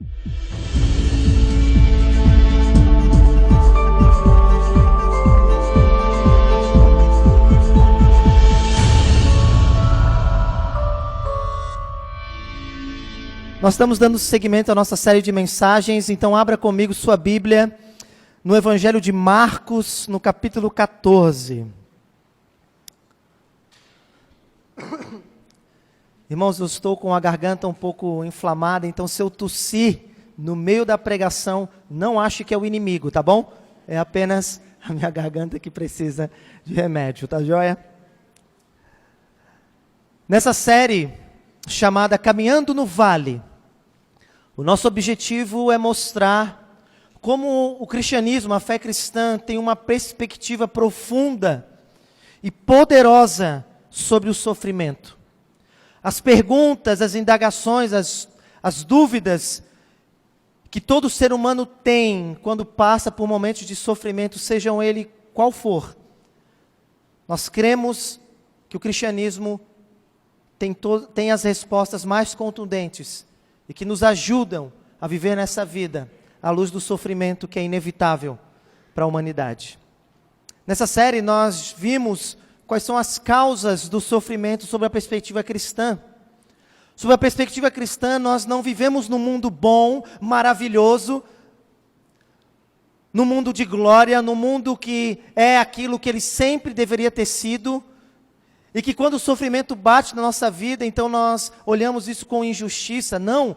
Nós estamos dando seguimento à nossa série de mensagens, então abra comigo sua Bíblia no Evangelho de Marcos, no capítulo 14. Irmãos, eu estou com a garganta um pouco inflamada, então se eu tossir no meio da pregação, não ache que é o inimigo, tá bom? É apenas a minha garganta que precisa de remédio, tá joia? Nessa série chamada Caminhando no Vale, o nosso objetivo é mostrar como o cristianismo, a fé cristã, tem uma perspectiva profunda e poderosa sobre o sofrimento. As perguntas, as indagações, as dúvidas que todo ser humano tem quando passa por momentos de sofrimento, sejam ele qual for. Nós cremos que o cristianismo tem as respostas mais contundentes e que nos ajudam a viver nessa vida à luz do sofrimento que é inevitável para a humanidade. Nessa série nós vimos quais são as causas do sofrimento sob a perspectiva cristã. Sob a perspectiva cristã, nós não vivemos num mundo bom, maravilhoso, num mundo de glória, num mundo que é aquilo que ele sempre deveria ter sido, e que quando o sofrimento bate na nossa vida, então nós olhamos isso com injustiça. Não,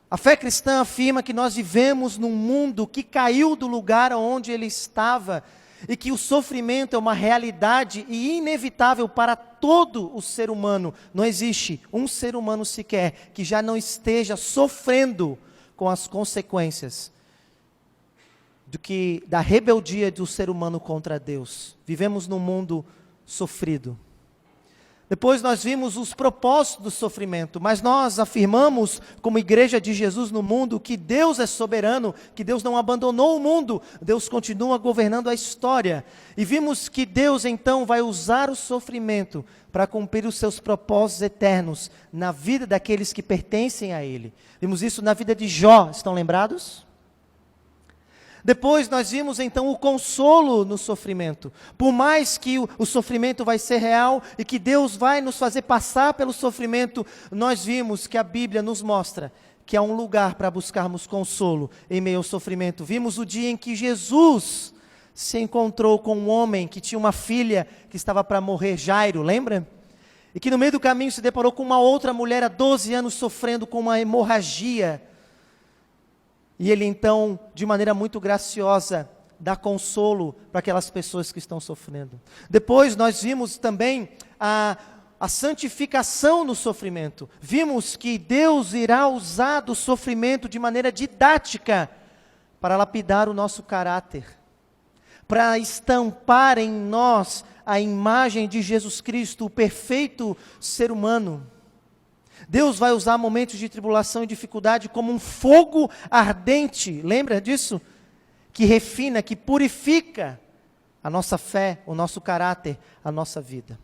a fé cristã afirma que nós vivemos num mundo que caiu do lugar onde ele estava, e que o sofrimento é uma realidade e inevitável para todo o ser humano. Não existe um ser humano sequer que já não esteja sofrendo com as consequências da rebeldia do ser humano contra Deus. Vivemos num mundo sofrido. Depois nós vimos os propósitos do sofrimento, mas nós afirmamos, como igreja de Jesus no mundo, que Deus é soberano, que Deus não abandonou o mundo, Deus continua governando a história. E vimos que Deus então vai usar o sofrimento para cumprir os seus propósitos eternos na vida daqueles que pertencem a Ele. Vimos isso na vida de Jó, estão lembrados? Depois nós vimos então o consolo no sofrimento. Por mais que o sofrimento vai ser real e que Deus vai nos fazer passar pelo sofrimento, nós vimos que a Bíblia nos mostra que há um lugar para buscarmos consolo em meio ao sofrimento. Vimos o dia em que Jesus se encontrou com um homem que tinha uma filha que estava para morrer, Jairo, lembra? E que no meio do caminho se deparou com uma outra mulher há 12 anos sofrendo com uma hemorragia. E ele então, de maneira muito graciosa, dá consolo para aquelas pessoas que estão sofrendo. Depois nós vimos também a santificação no sofrimento. Vimos que Deus irá usar do sofrimento de maneira didática para lapidar o nosso caráter, para estampar em nós a imagem de Jesus Cristo, o perfeito ser humano. Deus vai usar momentos de tribulação e dificuldade como um fogo ardente, lembra disso? Que refina, que purifica a nossa fé, o nosso caráter, a nossa vida.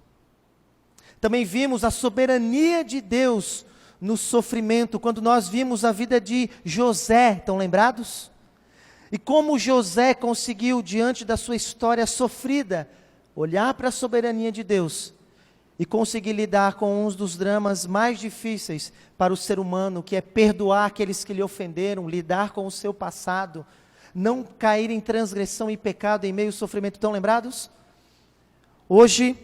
Também vimos a soberania de Deus no sofrimento, quando nós vimos a vida de José, estão lembrados? E como José conseguiu, diante da sua história sofrida, olhar para a soberania de Deus e conseguir lidar com um dos dramas mais difíceis para o ser humano, que é perdoar aqueles que lhe ofenderam, lidar com o seu passado, não cair em transgressão e pecado em meio ao sofrimento. Estão lembrados? Hoje,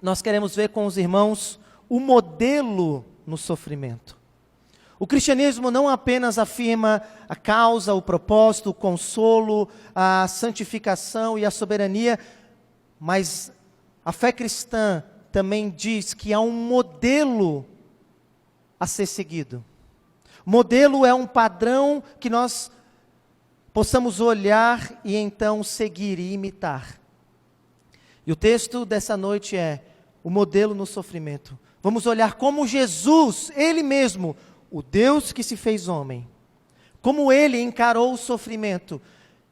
nós queremos ver com os irmãos o modelo no sofrimento. O cristianismo não apenas afirma a causa, o propósito, o consolo, a santificação e a soberania, mas a fé cristã também diz que há um modelo a ser seguido. Modelo é um padrão que nós possamos olhar e então seguir e imitar. E o texto dessa noite é o modelo no sofrimento. Vamos olhar como Jesus, Ele mesmo, o Deus que se fez homem, como Ele encarou o sofrimento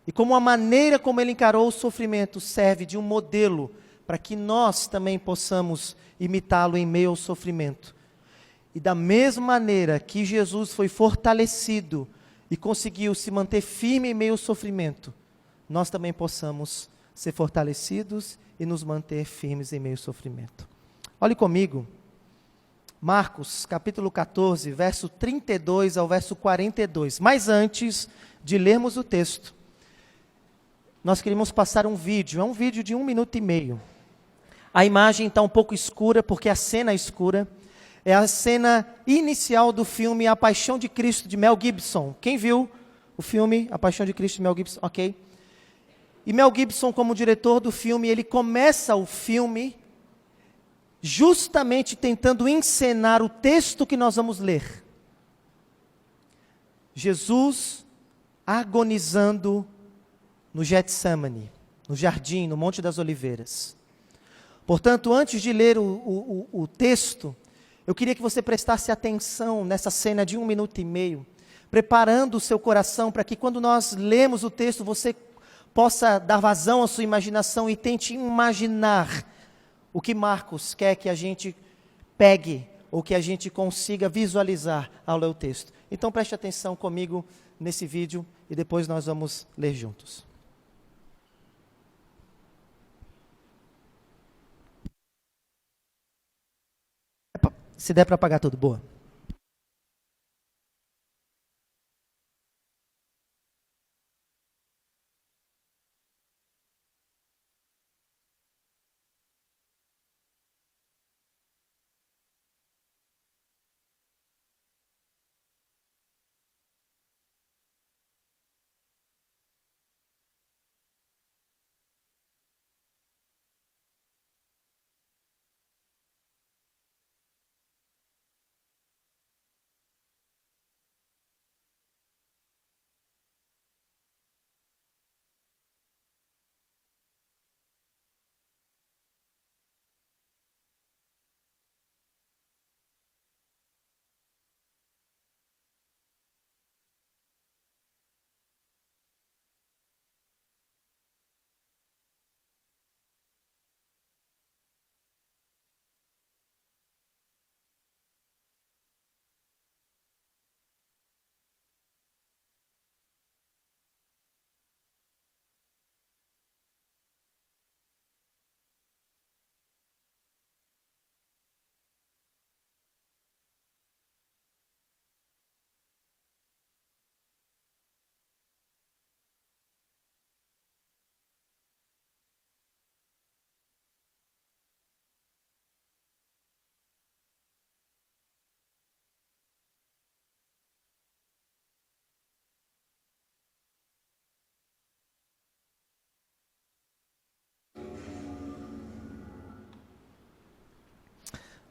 e como a maneira como Ele encarou o sofrimento serve de um modelo para que nós também possamos imitá-lo em meio ao sofrimento. E da mesma maneira que Jesus foi fortalecido e conseguiu se manter firme em meio ao sofrimento, nós também possamos ser fortalecidos e nos manter firmes em meio ao sofrimento. Olhe comigo, Marcos, capítulo 14, verso 32 ao verso 42. Mas antes de lermos o texto, nós queríamos passar um vídeo, é um vídeo de 1 minuto e meio. A imagem está um pouco escura, porque a cena é escura. É a cena inicial do filme A Paixão de Cristo, de Mel Gibson. Quem viu o filme A Paixão de Cristo, de Mel Gibson? Ok. E Mel Gibson, como diretor do filme, ele começa o filme justamente tentando encenar o texto que nós vamos ler. Jesus agonizando no Getsemane, no jardim, no Monte das Oliveiras. Portanto, antes de ler o texto, eu queria que você prestasse atenção nessa cena de 1 minuto e meio, preparando o seu coração para que quando nós lemos o texto, você possa dar vazão à sua imaginação e tente imaginar o que Marcos quer que a gente pegue, ou que a gente consiga visualizar ao ler o texto. Então preste atenção comigo nesse vídeo e depois nós vamos ler juntos. Se der para apagar tudo, boa.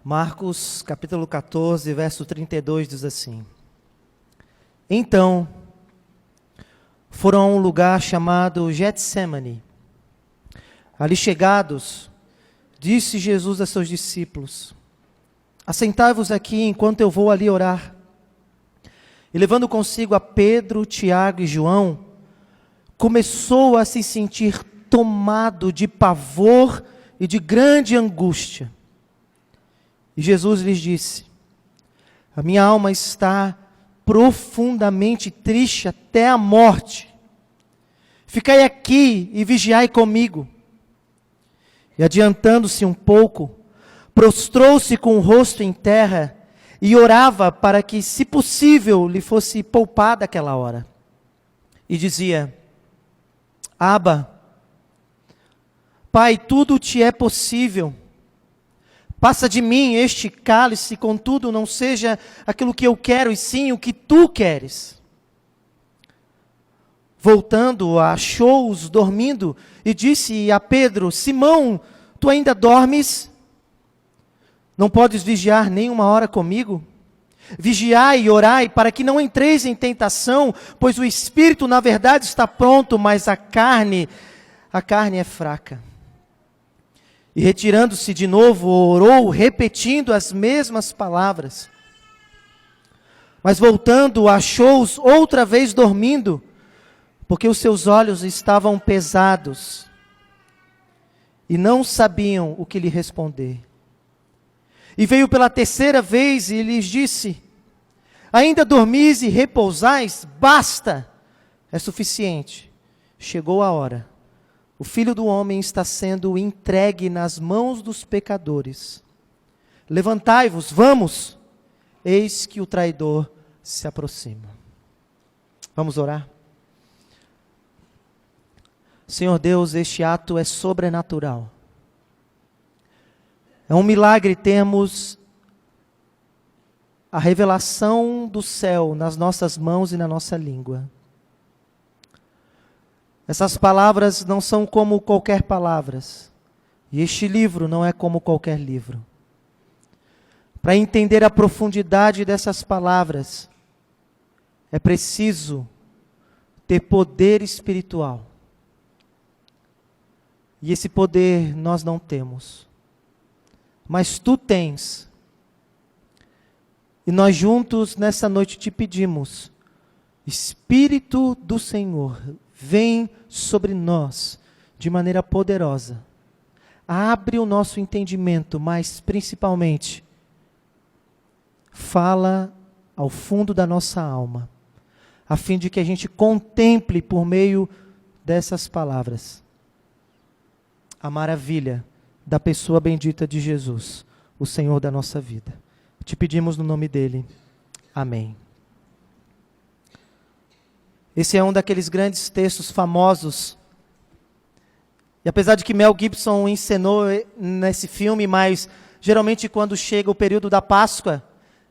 Marcos, capítulo 14, verso 32, diz assim: Então, foram a um lugar chamado Getsemane. Ali chegados, disse Jesus a seus discípulos: Assentai-vos aqui enquanto eu vou ali orar. E levando consigo a Pedro, Tiago e João, começou a se sentir tomado de pavor e de grande angústia. E Jesus lhes disse: A minha alma está profundamente triste até a morte. Ficai aqui e vigiai comigo. E adiantando-se um pouco, prostrou-se com o rosto em terra e orava para que, se possível, lhe fosse poupada aquela hora. E dizia: Abba, Pai, tudo te é possível. Passa de mim este cálice, contudo não seja aquilo que eu quero, e sim o que tu queres. Voltando, achou-os dormindo e disse a Pedro: Simão, tu ainda dormes? Não podes vigiar nem uma hora comigo? Vigiai e orai para que não entreis em tentação, pois o espírito na verdade está pronto, mas a carne é fraca. E retirando-se de novo, orou, repetindo as mesmas palavras. Mas voltando, achou-os outra vez dormindo, porque os seus olhos estavam pesados, e não sabiam o que lhe responder. E veio pela terceira vez e lhes disse: Ainda dormis e repousais? Basta, é suficiente. Chegou a hora. O Filho do Homem está sendo entregue nas mãos dos pecadores. Levantai-vos, vamos, eis que o traidor se aproxima. Vamos orar? Senhor Deus, este ato é sobrenatural. É um milagre termos a revelação do céu nas nossas mãos e na nossa língua. Essas palavras não são como qualquer palavras. E este livro não é como qualquer livro. Para entender a profundidade dessas palavras, é preciso ter poder espiritual. E esse poder nós não temos. Mas tu tens. E nós juntos nessa noite te pedimos, Espírito do Senhor, vem sobre nós de maneira poderosa. Abre o nosso entendimento, mas principalmente, fala ao fundo da nossa alma, a fim de que a gente contemple por meio dessas palavras a maravilha da pessoa bendita de Jesus, o Senhor da nossa vida. Te pedimos no nome dele. Amém. Esse é um daqueles grandes textos famosos. E apesar de que Mel Gibson encenou nesse filme, mas geralmente quando chega o período da Páscoa,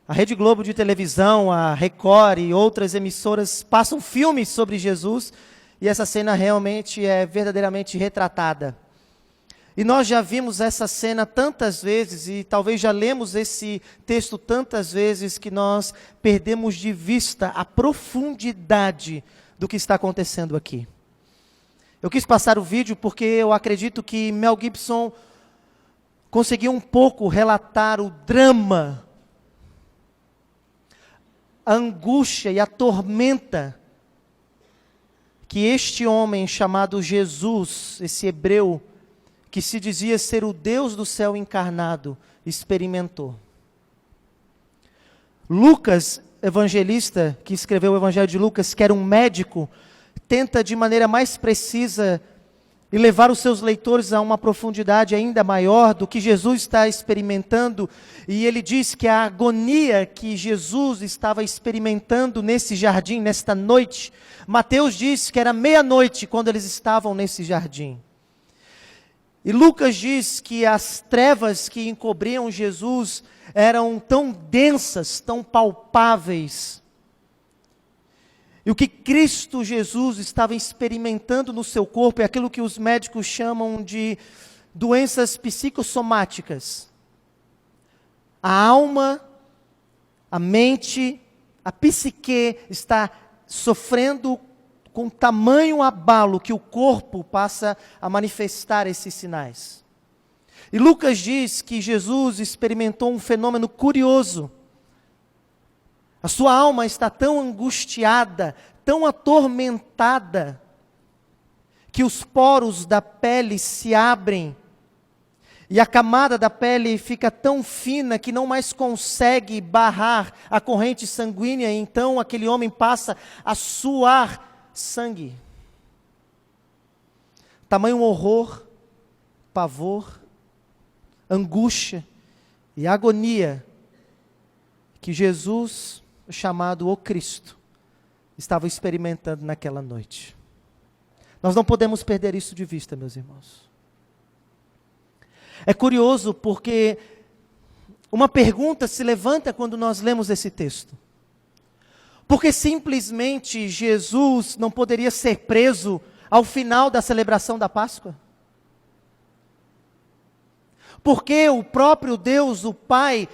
a Rede Globo de televisão, a Record e outras emissoras passam filmes sobre Jesus, e essa cena realmente é verdadeiramente retratada. E nós já vimos essa cena tantas vezes, e talvez já lemos esse texto tantas vezes, que nós perdemos de vista a profundidade do que está acontecendo aqui. Eu quis passar o vídeo porque eu acredito que Mel Gibson conseguiu um pouco relatar o drama, a angústia e a tormenta que este homem chamado Jesus, esse hebreu, que se dizia ser o Deus do céu encarnado, experimentou. Lucas, evangelista, que escreveu o Evangelho de Lucas, que era um médico, tenta de maneira mais precisa e levar os seus leitores a uma profundidade ainda maior do que Jesus está experimentando, e ele diz que a agonia que Jesus estava experimentando nesse jardim, nesta noite, Mateus diz que era meia-noite quando eles estavam nesse jardim. E Lucas diz que as trevas que encobriam Jesus eram tão densas, tão palpáveis. E o que Cristo Jesus estava experimentando no seu corpo é aquilo que os médicos chamam de doenças psicossomáticas. A alma, a mente, a psique está sofrendo com tamanho abalo que o corpo passa a manifestar esses sinais. E Lucas diz que Jesus experimentou um fenômeno curioso. A sua alma está tão angustiada, tão atormentada, que os poros da pele se abrem, e a camada da pele fica tão fina que não mais consegue barrar a corrente sanguínea, e então aquele homem passa a suar sangue. Tamanho horror, pavor, angústia e agonia que Jesus, chamado o Cristo, estava experimentando naquela noite. Nós não podemos perder isso de vista, meus irmãos. É curioso porque uma pergunta se levanta quando nós lemos esse texto. Porque simplesmente Jesus não poderia ser preso ao final da celebração da Páscoa? Porque o próprio Deus, o Pai,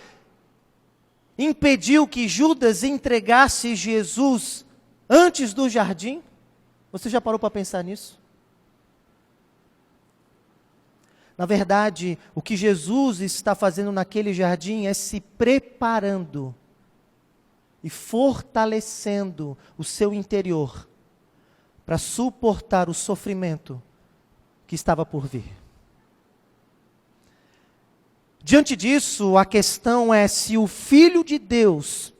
impediu que Judas entregasse Jesus antes do jardim? Você já parou para pensar nisso? Na verdade, o que Jesus está fazendo naquele jardim é se preparando e fortalecendo o seu interior para suportar o sofrimento que estava por vir. Diante disso, a questão é se o Filho de Deus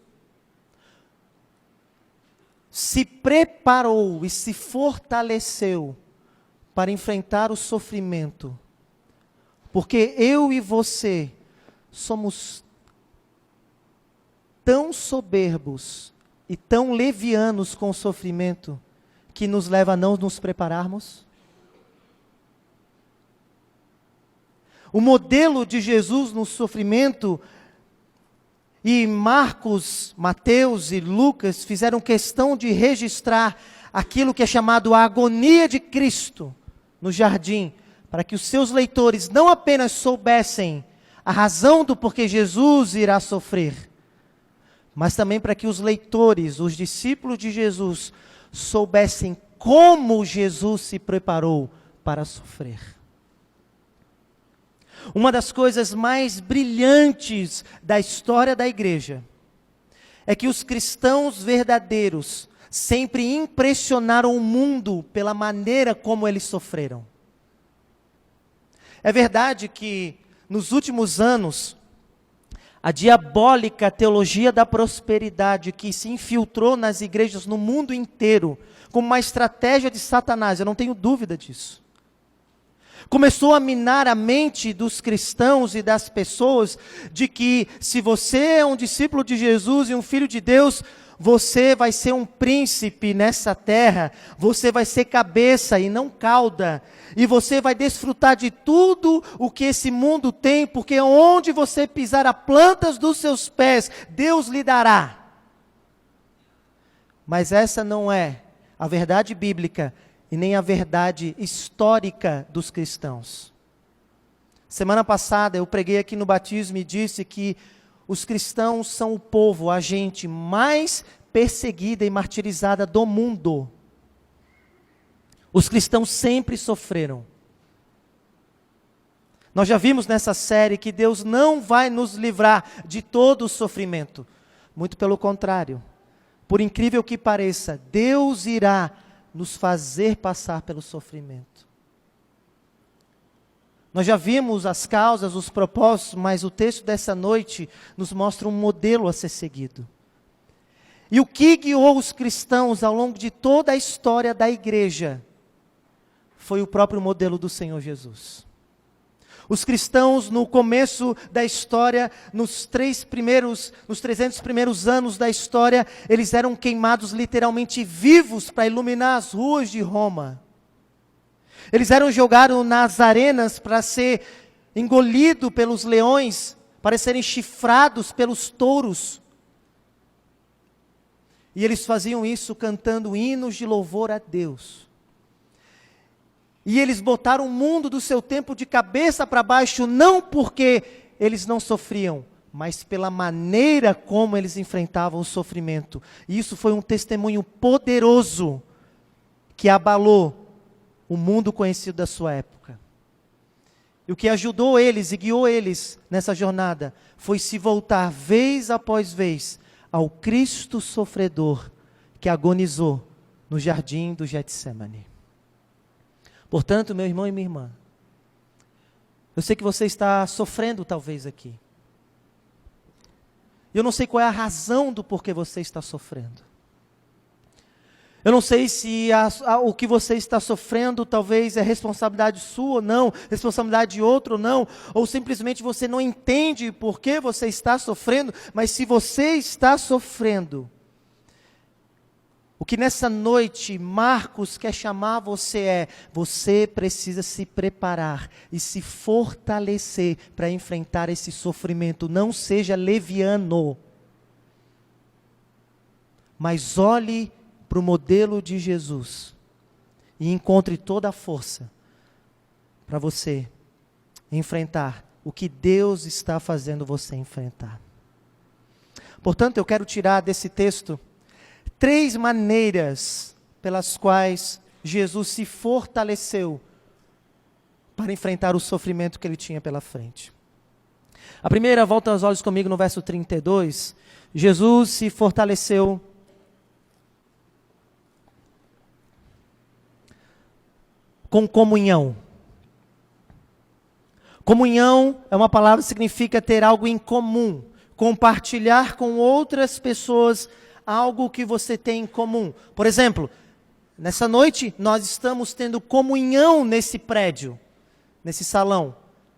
se preparou e se fortaleceu para enfrentar o sofrimento, porque eu e você somos tão soberbos e tão levianos com o sofrimento que nos leva a não nos prepararmos? O modelo de Jesus no sofrimento, e Marcos, Mateus e Lucas fizeram questão de registrar aquilo que é chamado a agonia de Cristo no jardim, para que os seus leitores não apenas soubessem a razão do porquê Jesus irá sofrer, mas também para que os leitores, os discípulos de Jesus, soubessem como Jesus se preparou para sofrer. Uma das coisas mais brilhantes da história da igreja é que os cristãos verdadeiros sempre impressionaram o mundo pela maneira como eles sofreram. É verdade que nos últimos anos, a diabólica teologia da prosperidade que se infiltrou nas igrejas no mundo inteiro, como uma estratégia de Satanás, eu não tenho dúvida disso, começou a minar a mente dos cristãos e das pessoas de que se você é um discípulo de Jesus e um filho de Deus, você vai ser um príncipe nessa terra, você vai ser cabeça e não cauda, e você vai desfrutar de tudo o que esse mundo tem, porque onde você pisar as plantas dos seus pés, Deus lhe dará. Mas essa não é a verdade bíblica e nem a verdade histórica dos cristãos. Semana passada eu preguei aqui no batismo e disse que os cristãos são o povo, a gente mais perseguida e martirizada do mundo. Os cristãos sempre sofreram. Nós já vimos nessa série que Deus não vai nos livrar de todo o sofrimento. Muito pelo contrário. Por incrível que pareça, Deus irá nos fazer passar pelo sofrimento. Nós já vimos as causas, os propósitos, mas o texto dessa noite nos mostra um modelo a ser seguido. E o que guiou os cristãos ao longo de toda a história da igreja foi o próprio modelo do Senhor Jesus. Os cristãos no começo da história, nos 300 primeiros anos da história, eles eram queimados literalmente vivos para iluminar as ruas de Roma. Eles eram jogados nas arenas para ser engolidos pelos leões, para serem chifrados pelos touros. E eles faziam isso cantando hinos de louvor a Deus. E eles botaram o mundo do seu tempo de cabeça para baixo, não porque eles não sofriam, mas pela maneira como eles enfrentavam o sofrimento. E isso foi um testemunho poderoso que abalou o mundo conhecido da sua época. E o que ajudou eles e guiou eles nessa jornada foi se voltar vez após vez ao Cristo sofredor que agonizou no jardim do Getsemane. Portanto, meu irmão e minha irmã, eu sei que você está sofrendo talvez aqui. Eu não sei qual é a razão do porquê você está sofrendo. Eu não sei se o que você está sofrendo talvez é responsabilidade sua ou não, responsabilidade de outro ou não, ou simplesmente você não entende por que você está sofrendo, mas se você está sofrendo, o que nessa noite Marcos quer chamar você precisa se preparar e se fortalecer para enfrentar esse sofrimento. Não seja leviano, mas olhe para o modelo de Jesus e encontre toda a força para você enfrentar o que Deus está fazendo você enfrentar. Portanto, eu quero tirar desse texto 3 maneiras pelas quais Jesus se fortaleceu para enfrentar o sofrimento que ele tinha pela frente. A primeira, volta os olhos comigo no verso 32, Jesus se fortaleceu com comunhão. Comunhão é uma palavra que significa ter algo em comum, compartilhar com outras pessoas algo que você tem em comum. Por exemplo, nessa noite nós estamos tendo comunhão nesse prédio, nesse salão.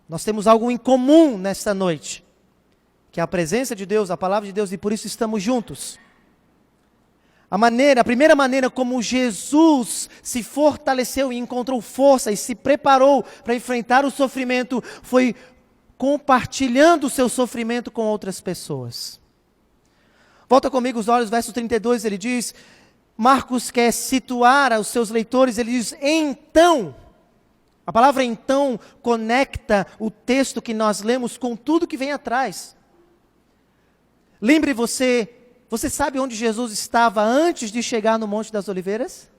Nós temos algo em comum nessa noite, que é a presença de Deus, a palavra de Deus, e por isso estamos juntos. A primeira maneira como Jesus se fortaleceu e encontrou força e se preparou para enfrentar o sofrimento foi compartilhando o seu sofrimento com outras pessoas. Volta comigo os olhos, verso 32, ele diz, Marcos quer situar aos seus leitores, ele diz, então, a palavra então conecta o texto que nós lemos com tudo que vem atrás. Lembre você sabe onde Jesus estava antes de chegar no Monte das Oliveiras?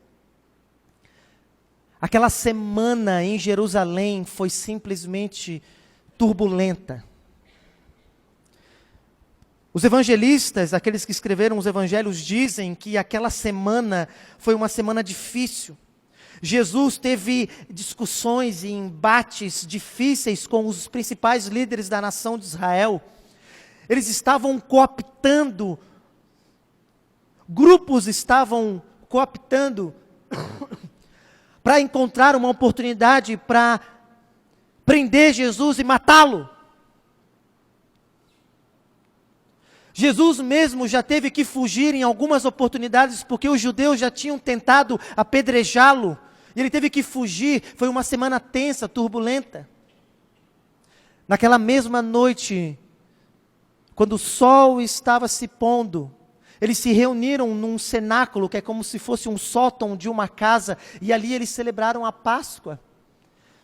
Aquela semana em Jerusalém foi simplesmente turbulenta. Os evangelistas, aqueles que escreveram os evangelhos, dizem que aquela semana foi uma semana difícil. Jesus teve discussões e embates difíceis com os principais líderes da nação de Israel. Eles estavam cooptando, grupos estavam cooptando para encontrar uma oportunidade para prender Jesus e matá-lo. Jesus mesmo já teve que fugir em algumas oportunidades porque os judeus já tinham tentado apedrejá-lo. E ele teve que fugir, foi uma semana tensa, turbulenta. Naquela mesma noite, quando o sol estava se pondo, eles se reuniram num cenáculo, que é como se fosse um sótão de uma casa, e ali eles celebraram a Páscoa.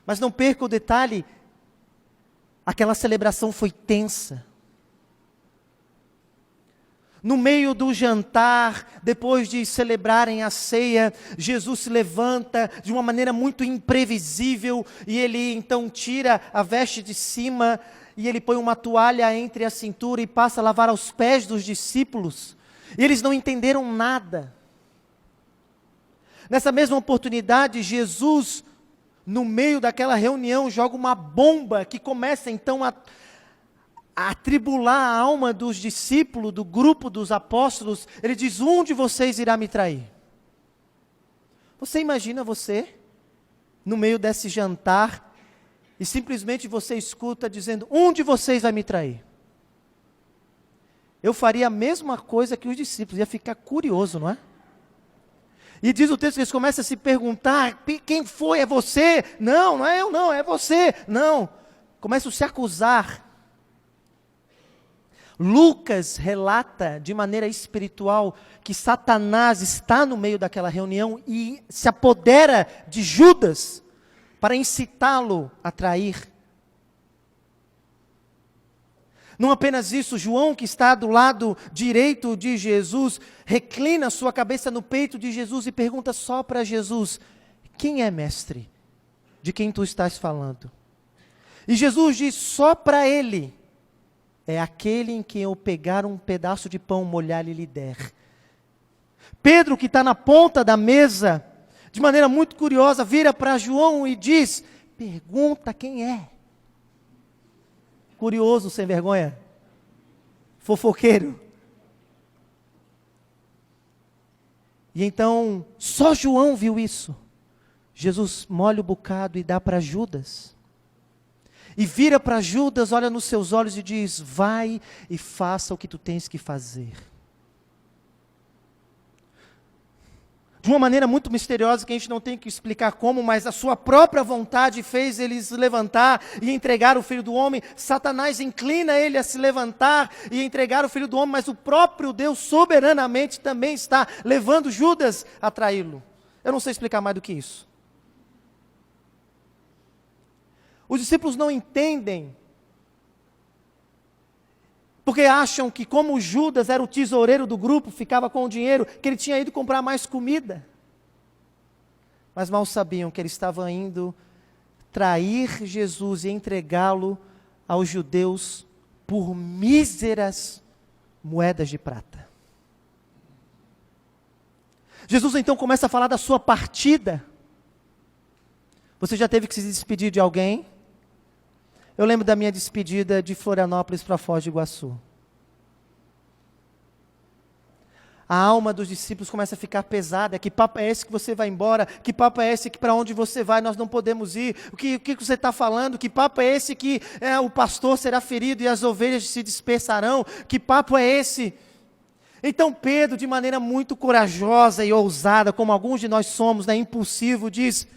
Mas não perca o detalhe, aquela celebração foi tensa. No meio do jantar, depois de celebrarem a ceia, Jesus se levanta de uma maneira muito imprevisível, e ele então tira a veste de cima, e ele põe uma toalha entre a cintura e passa a lavar os pés dos discípulos. E eles não entenderam nada. Nessa mesma oportunidade, Jesus, no meio daquela reunião, joga uma bomba que começa então a atribular a alma dos discípulos, do grupo dos apóstolos. Ele diz, um de vocês irá me trair. Você imagina você, no meio desse jantar, e simplesmente você escuta dizendo, um de vocês vai me trair. Eu faria a mesma coisa que os discípulos, ia ficar curioso, não é? E diz o texto que eles começam a se perguntar, quem foi? É você? Não, não é eu não, é você. Não, começam a se acusar. Lucas relata de maneira espiritual que Satanás está no meio daquela reunião e se apodera de Judas para incitá-lo a trair. Não apenas isso, João, que está do lado direito de Jesus, reclina sua cabeça no peito de Jesus e pergunta só para Jesus, quem é, mestre? De quem tu estás falando? E Jesus diz só para ele, é aquele em quem eu pegar um pedaço de pão, molhar e lhe der. Pedro, que está na ponta da mesa, de maneira muito curiosa, vira para João e diz, pergunta quem é. Curioso, sem vergonha, fofoqueiro. E então, só João viu isso. Jesus molha o bocado e dá para Judas. E vira para Judas, olha nos seus olhos e diz, vai e faça o que tu tens que fazer. De uma maneira muito misteriosa, que a gente não tem que explicar como, mas a sua própria vontade fez ele se levantar e entregar o Filho do Homem. Satanás inclina ele a se levantar e entregar o Filho do Homem, mas o próprio Deus soberanamente também está levando Judas a traí-lo. Eu não sei explicar mais do que isso. Os discípulos não entendem, porque acham que como Judas era o tesoureiro do grupo, ficava com o dinheiro, que ele tinha ido comprar mais comida. Mas mal sabiam que ele estava indo trair Jesus e entregá-lo aos judeus por míseras moedas de prata. Jesus então começa a falar da sua partida. Você já teve que se despedir de alguém? Eu lembro da minha despedida de Florianópolis para Foz do Iguaçu. A alma dos discípulos começa a ficar pesada. Que papo é esse que você vai embora? Que papo é esse que para onde você vai nós não podemos ir? O que você está falando? Que papo é esse que o pastor será ferido e as ovelhas se dispersarão? Que papo é esse? Então Pedro, de maneira muito corajosa e ousada, como alguns de nós somos, impulsivo, diz: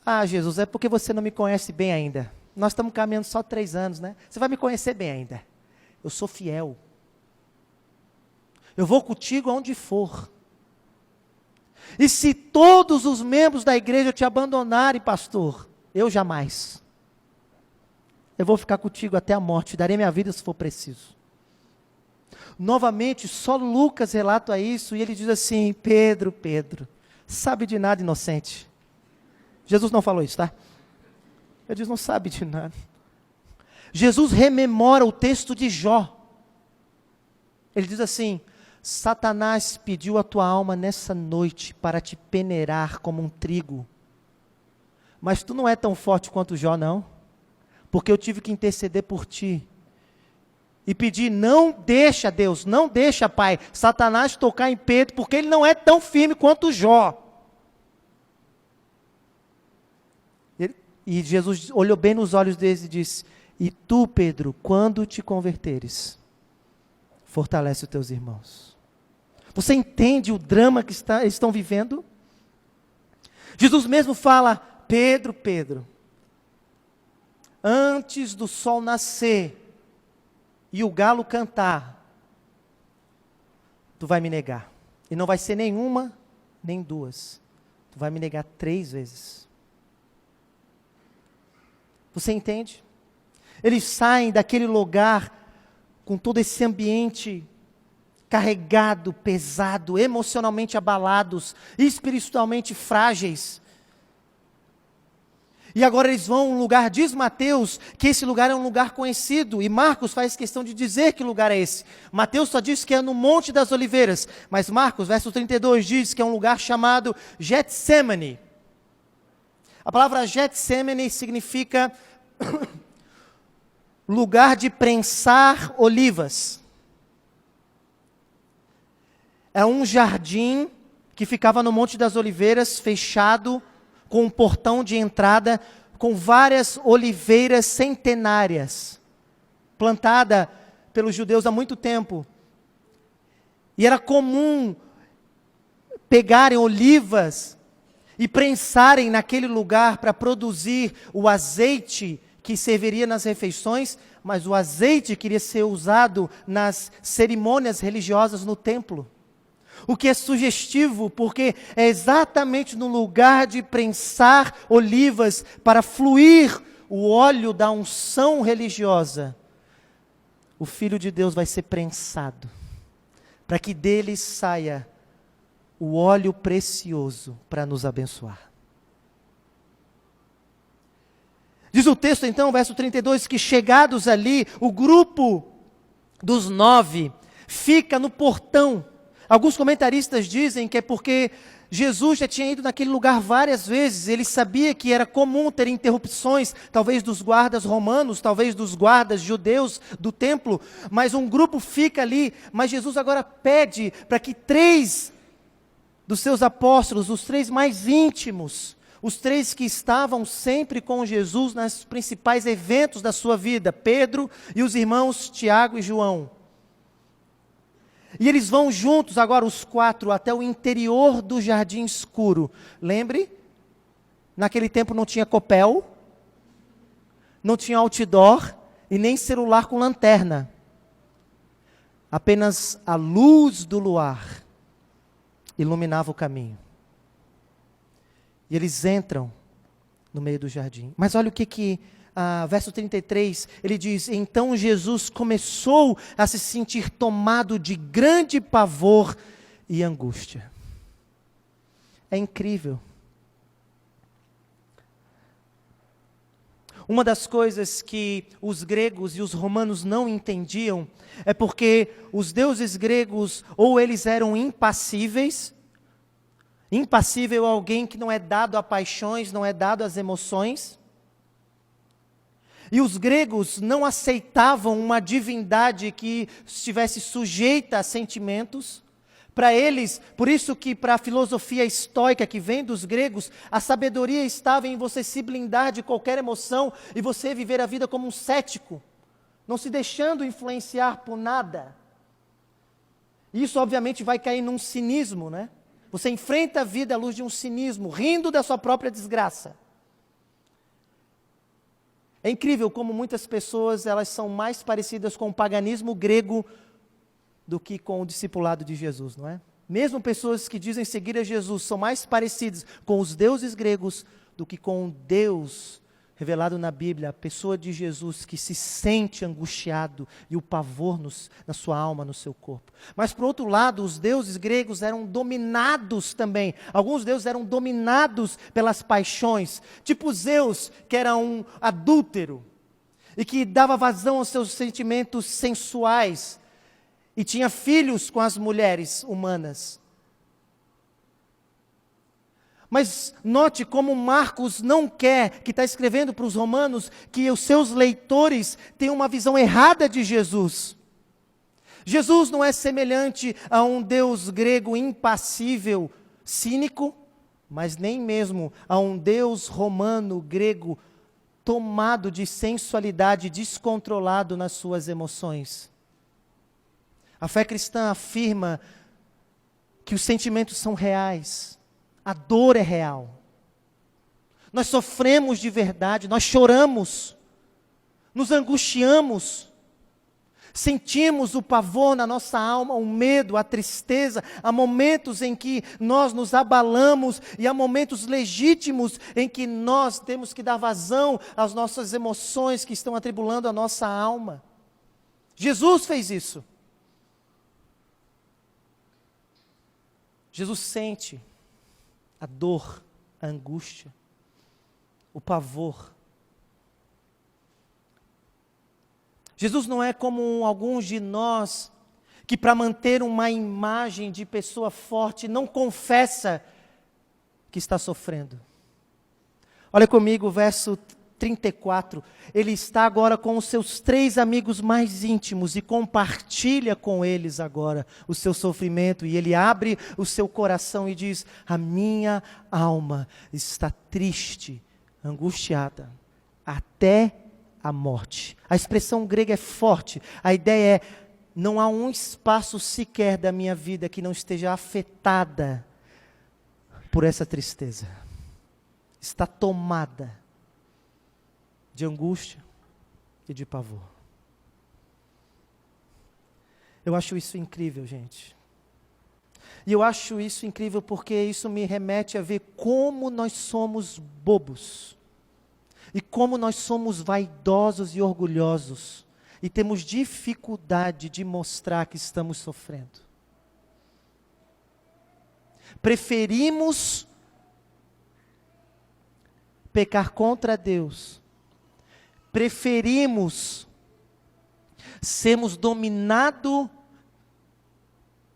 ah, Jesus, é porque você não me conhece bem ainda. Nós estamos caminhando só 3 anos, né? Você vai me conhecer bem ainda. Eu sou fiel. Eu vou contigo aonde for. E se todos os membros da igreja te abandonarem, pastor, eu jamais. Eu vou ficar contigo até a morte, darei minha vida se for preciso. Novamente, só Lucas relata isso, e ele diz assim: Pedro, sabe de nada, inocente. Jesus não falou isso, tá? Ele diz: não sabe de nada. Jesus rememora o texto de Jó. Ele diz assim: Satanás pediu a tua alma nessa noite para te peneirar como um trigo. Mas tu não é tão forte quanto Jó, não. Porque eu tive que interceder por ti. E pedir: não deixa, Deus, não deixa, Pai, Satanás tocar em Pedro, porque ele não é tão firme quanto Jó. E Jesus olhou bem nos olhos deles e disse: e tu, Pedro, quando te converteres, fortalece os teus irmãos. Você entende o drama que estão vivendo? Jesus mesmo fala: Pedro, antes do sol nascer e o galo cantar, tu vai me negar. E não vai ser nenhuma, nem duas. Tu vai me negar 3 vezes. Você entende? Eles saem daquele lugar com todo esse ambiente carregado, pesado, emocionalmente abalados, espiritualmente frágeis. E agora eles vão a um lugar, diz Mateus, que esse lugar é um lugar conhecido, e Marcos faz questão de dizer que lugar é esse. Mateus só diz que é no Monte das Oliveiras, mas Marcos, verso 32, diz que é um lugar chamado Getsemane. A palavra Getsemane significa lugar de prensar olivas. É um jardim que ficava no Monte das Oliveiras, fechado, com um portão de entrada, com várias oliveiras centenárias, plantada pelos judeus há muito tempo. E era comum pegarem olivas e prensarem naquele lugar para produzir o azeite que serviria nas refeições, mas o azeite queria ser usado nas cerimônias religiosas no templo. O que é sugestivo, porque é exatamente no lugar de prensar olivas para fluir o óleo da unção religiosa, o Filho de Deus vai ser prensado, para que dele saia o óleo precioso para nos abençoar. Diz o texto então, verso 32, que chegados ali, o grupo dos 9 fica no portão. Alguns comentaristas dizem que é porque Jesus já tinha ido naquele lugar várias vezes, ele sabia que era comum ter interrupções, talvez dos guardas romanos, talvez dos guardas judeus do templo, mas um grupo fica ali, mas Jesus agora pede para que 3 dos seus apóstolos, os 3 mais íntimos, os 3 que estavam sempre com Jesus nos principais eventos da sua vida, Pedro e os irmãos Tiago e João. E eles vão juntos agora, os 4, até o interior do jardim escuro. Lembre, naquele tempo não tinha copel, não tinha outdoor e nem celular com lanterna. Apenas a luz do luar iluminava o caminho. E eles entram no meio do jardim. Mas olha o que verso 33, ele diz: então Jesus começou a se sentir tomado de grande pavor e angústia. É incrível. Uma das coisas que os gregos e os romanos não entendiam é porque os deuses gregos, ou eles eram impassíveis. Impassível é alguém que não é dado a paixões, não é dado às emoções. E os gregos não aceitavam uma divindade que estivesse sujeita a sentimentos. Para eles, por isso que para a filosofia estoica que vem dos gregos, a sabedoria estava em você se blindar de qualquer emoção e você viver a vida como um cético, não se deixando influenciar por nada. Isso obviamente vai cair num cinismo, né? Você enfrenta a vida à luz de um cinismo, rindo da sua própria desgraça. É incrível como muitas pessoas, elas são mais parecidas com o paganismo grego do que com o discipulado de Jesus, não é? Mesmo pessoas que dizem seguir a Jesus são mais parecidas com os deuses gregos do que com o Deus revelado na Bíblia, a pessoa de Jesus que se sente angustiado e o pavor na sua alma, no seu corpo. Mas por outro lado, os deuses gregos eram dominados também. Alguns deuses eram dominados pelas paixões, tipo Zeus, que era um adúltero e que dava vazão aos seus sentimentos sensuais e tinha filhos com as mulheres humanas. Mas note como Marcos não quer, que está escrevendo para os romanos, que os seus leitores tenham uma visão errada de Jesus. Jesus não é semelhante a um Deus grego impassível, cínico, mas nem mesmo a um Deus romano, grego, tomado de sensualidade, descontrolado nas suas emoções. A fé cristã afirma que os sentimentos são reais. A dor é real. Nós sofremos de verdade, nós choramos, nos angustiamos, sentimos o pavor na nossa alma, o medo, a tristeza. Há momentos em que nós nos abalamos e há momentos legítimos em que nós temos que dar vazão às nossas emoções que estão atribulando a nossa alma. Jesus fez isso. Jesus sente a dor, a angústia, o pavor. Jesus não é como alguns de nós que para manter uma imagem de pessoa forte não confessa que está sofrendo. Olha comigo o verso 34. Ele está agora com os seus 3 amigos mais íntimos e compartilha com eles agora o seu sofrimento. E ele abre o seu coração e diz: a minha alma está triste, angustiada, até a morte. A expressão grega é forte. A ideia é: não há um espaço sequer da minha vida que não esteja afetada por essa tristeza. Está tomada de angústia e de pavor. Eu acho isso incrível, gente. E eu acho isso incrível porque isso me remete a ver como nós somos bobos. E como nós somos vaidosos e orgulhosos. E temos dificuldade de mostrar que estamos sofrendo. Preferimos pecar contra Deus. Preferimos sermos dominados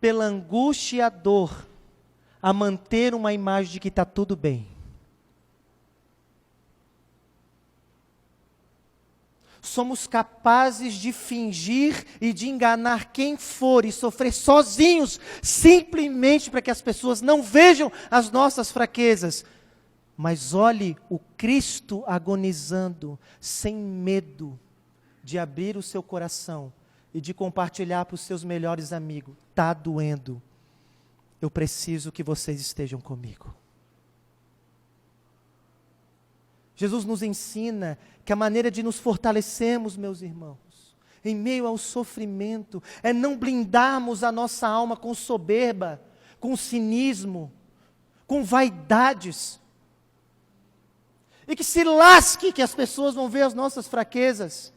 pela angústia e a dor, a manter uma imagem de que está tudo bem. Somos capazes de fingir e de enganar quem for e sofrer sozinhos, simplesmente para que as pessoas não vejam as nossas fraquezas. Mas olhe o Cristo agonizando, sem medo de abrir o seu coração e de compartilhar para os seus melhores amigos. Está doendo. Eu preciso que vocês estejam comigo. Jesus nos ensina que a maneira de nos fortalecermos, meus irmãos, em meio ao sofrimento, é não blindarmos a nossa alma com soberba, com cinismo, com vaidades. E que se lasque que as pessoas vão ver as nossas fraquezas.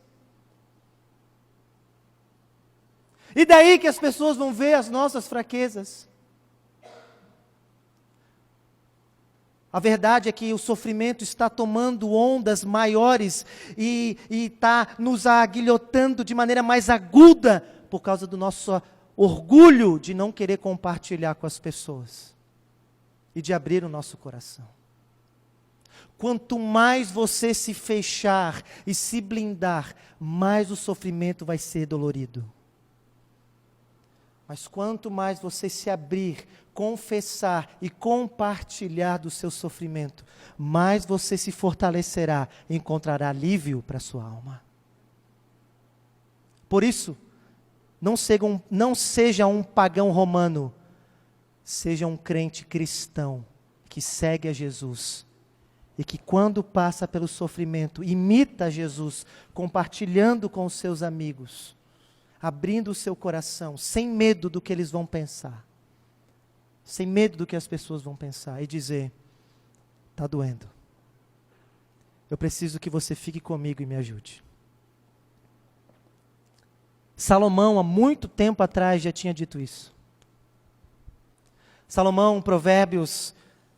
E daí que as pessoas vão ver as nossas fraquezas. A verdade é que o sofrimento está tomando ondas maiores e está nos aguilhotando de maneira mais aguda por causa do nosso orgulho de não querer compartilhar com as pessoas e de abrir o nosso coração. Quanto mais você se fechar e se blindar, mais o sofrimento vai ser dolorido. Mas quanto mais você se abrir, confessar e compartilhar do seu sofrimento, mais você se fortalecerá e encontrará alívio para a sua alma. Por isso, não seja um pagão romano, seja um crente cristão que segue a Jesus e que quando passa pelo sofrimento, imita Jesus, compartilhando com os seus amigos, abrindo o seu coração, sem medo do que eles vão pensar, sem medo do que as pessoas vão pensar, e dizer: está doendo, eu preciso que você fique comigo e me ajude. Salomão, há muito tempo atrás, já tinha dito isso. Salomão, Provérbios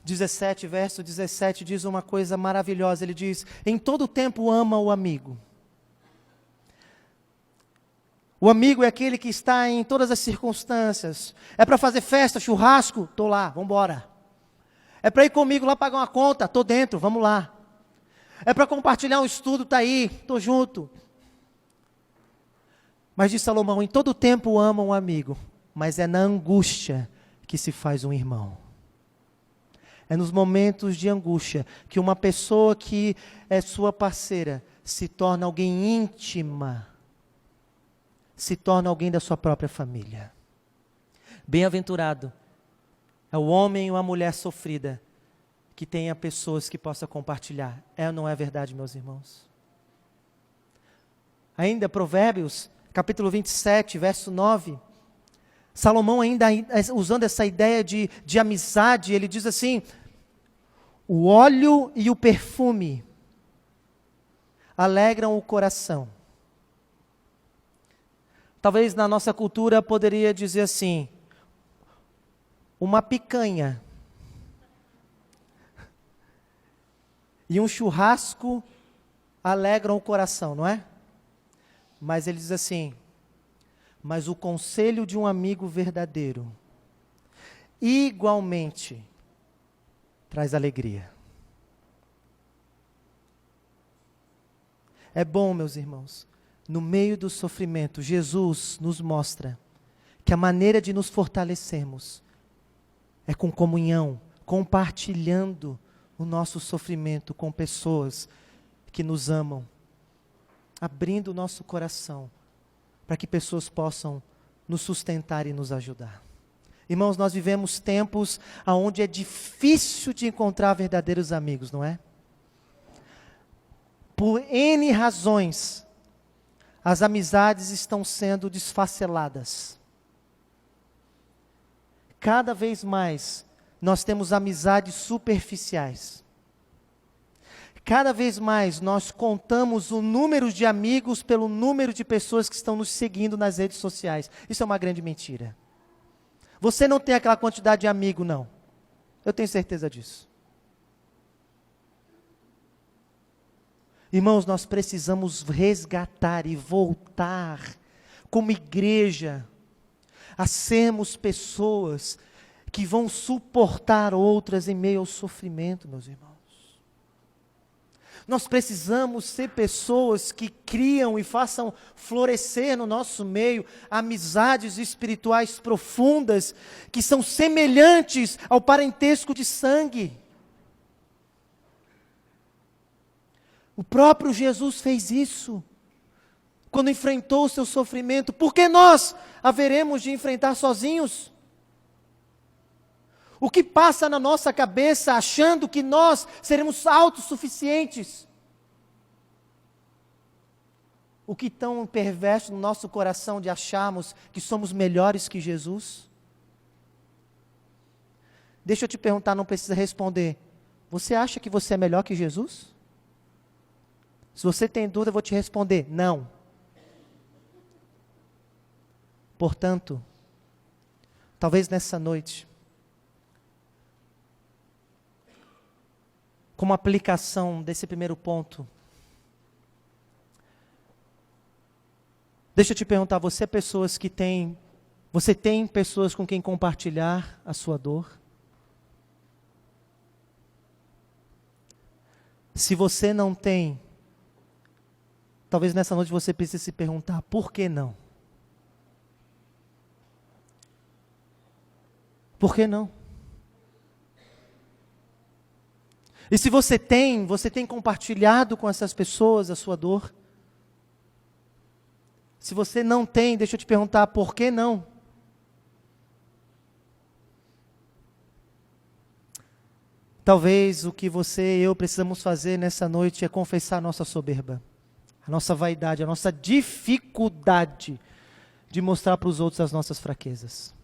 17, verso 17, diz uma coisa maravilhosa. Ele diz: em todo tempo ama o amigo. O amigo é aquele que está em todas as circunstâncias. É para fazer festa, churrasco? Estou lá, vamos embora. É para ir comigo lá pagar uma conta? Estou dentro, vamos lá. É para compartilhar um estudo? Está aí, estou junto. Mas diz Salomão: em todo tempo ama um amigo, mas é na angústia que se faz um irmão. É nos momentos de angústia que uma pessoa que é sua parceira se torna alguém íntima, se torna alguém da sua própria família. Bem-aventurado é o homem ou a mulher sofrida que tenha pessoas que possa compartilhar. É ou não é verdade, meus irmãos? Ainda Provérbios, capítulo 27, verso 9, Salomão ainda usando essa ideia de amizade, ele diz assim: o óleo e o perfume alegram o coração. Talvez na nossa cultura poderia dizer assim: uma picanha e um churrasco alegram o coração, não é? Mas ele diz assim: mas o conselho de um amigo verdadeiro igualmente traz alegria. É bom, meus irmãos, no meio do sofrimento, Jesus nos mostra que a maneira de nos fortalecermos é com comunhão, compartilhando o nosso sofrimento com pessoas que nos amam, abrindo o nosso coração para que pessoas possam nos sustentar e nos ajudar. Irmãos, nós vivemos tempos onde é difícil de encontrar verdadeiros amigos, não é? Por N razões, as amizades estão sendo desfaceladas. Cada vez mais, nós temos amizades superficiais. Cada vez mais nós contamos o número de amigos pelo número de pessoas que estão nos seguindo nas redes sociais. Isso é uma grande mentira. Você não tem aquela quantidade de amigo, não. Eu tenho certeza disso. Irmãos, nós precisamos resgatar e voltar, como igreja, a sermos pessoas que vão suportar outras em meio ao sofrimento, meus irmãos. Nós precisamos ser pessoas que criam e façam florescer no nosso meio amizades espirituais profundas, que são semelhantes ao parentesco de sangue. O próprio Jesus fez isso, quando enfrentou o seu sofrimento. Por que nós haveremos de enfrentar sozinhos? O que passa na nossa cabeça achando que nós seremos autossuficientes? O que tão perverso no nosso coração de acharmos que somos melhores que Jesus? Deixa eu te perguntar, não precisa responder. Você acha que você é melhor que Jesus? Se você tem dúvida, eu vou te responder: não. Portanto, talvez nessa noite, como aplicação desse primeiro ponto, deixa eu te perguntar, você tem pessoas com quem compartilhar a sua dor? Se você não tem, talvez nessa noite você precise se perguntar, por que não? Por que não? E se você tem compartilhado com essas pessoas a sua dor? Se você não tem, deixa eu te perguntar, por que não? Talvez o que você e eu precisamos fazer nessa noite é confessar a nossa soberba, a nossa vaidade, a nossa dificuldade de mostrar para os outros as nossas fraquezas.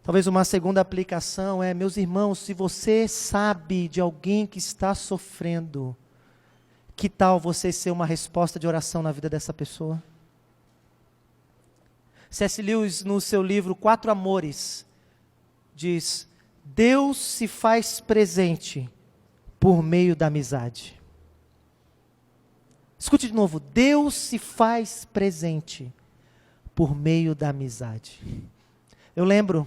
Talvez uma segunda aplicação é, meus irmãos, se você sabe de alguém que está sofrendo, que tal você ser uma resposta de oração na vida dessa pessoa? C.S. Lewis, no seu livro Quatro Amores, diz: Deus se faz presente por meio da amizade. Escute de novo, Deus se faz presente por meio da amizade. Eu lembro,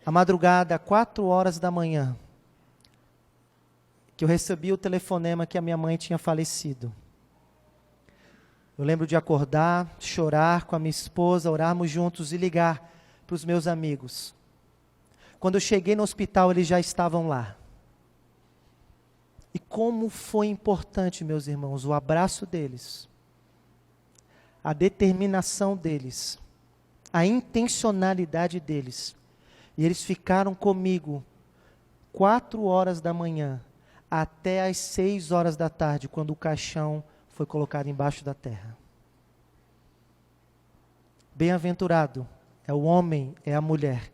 à madrugada, 4 horas da manhã, que eu recebi o telefonema que a minha mãe tinha falecido. Eu lembro de acordar, chorar com a minha esposa, orarmos juntos e ligar para os meus amigos. Quando eu cheguei no hospital, eles já estavam lá. E como foi importante, meus irmãos, o abraço deles, a determinação deles, a intencionalidade deles. E eles ficaram comigo 4 horas da manhã até às 6 horas da tarde, quando o caixão foi colocado embaixo da terra. Bem-aventurado é o homem, é a mulher,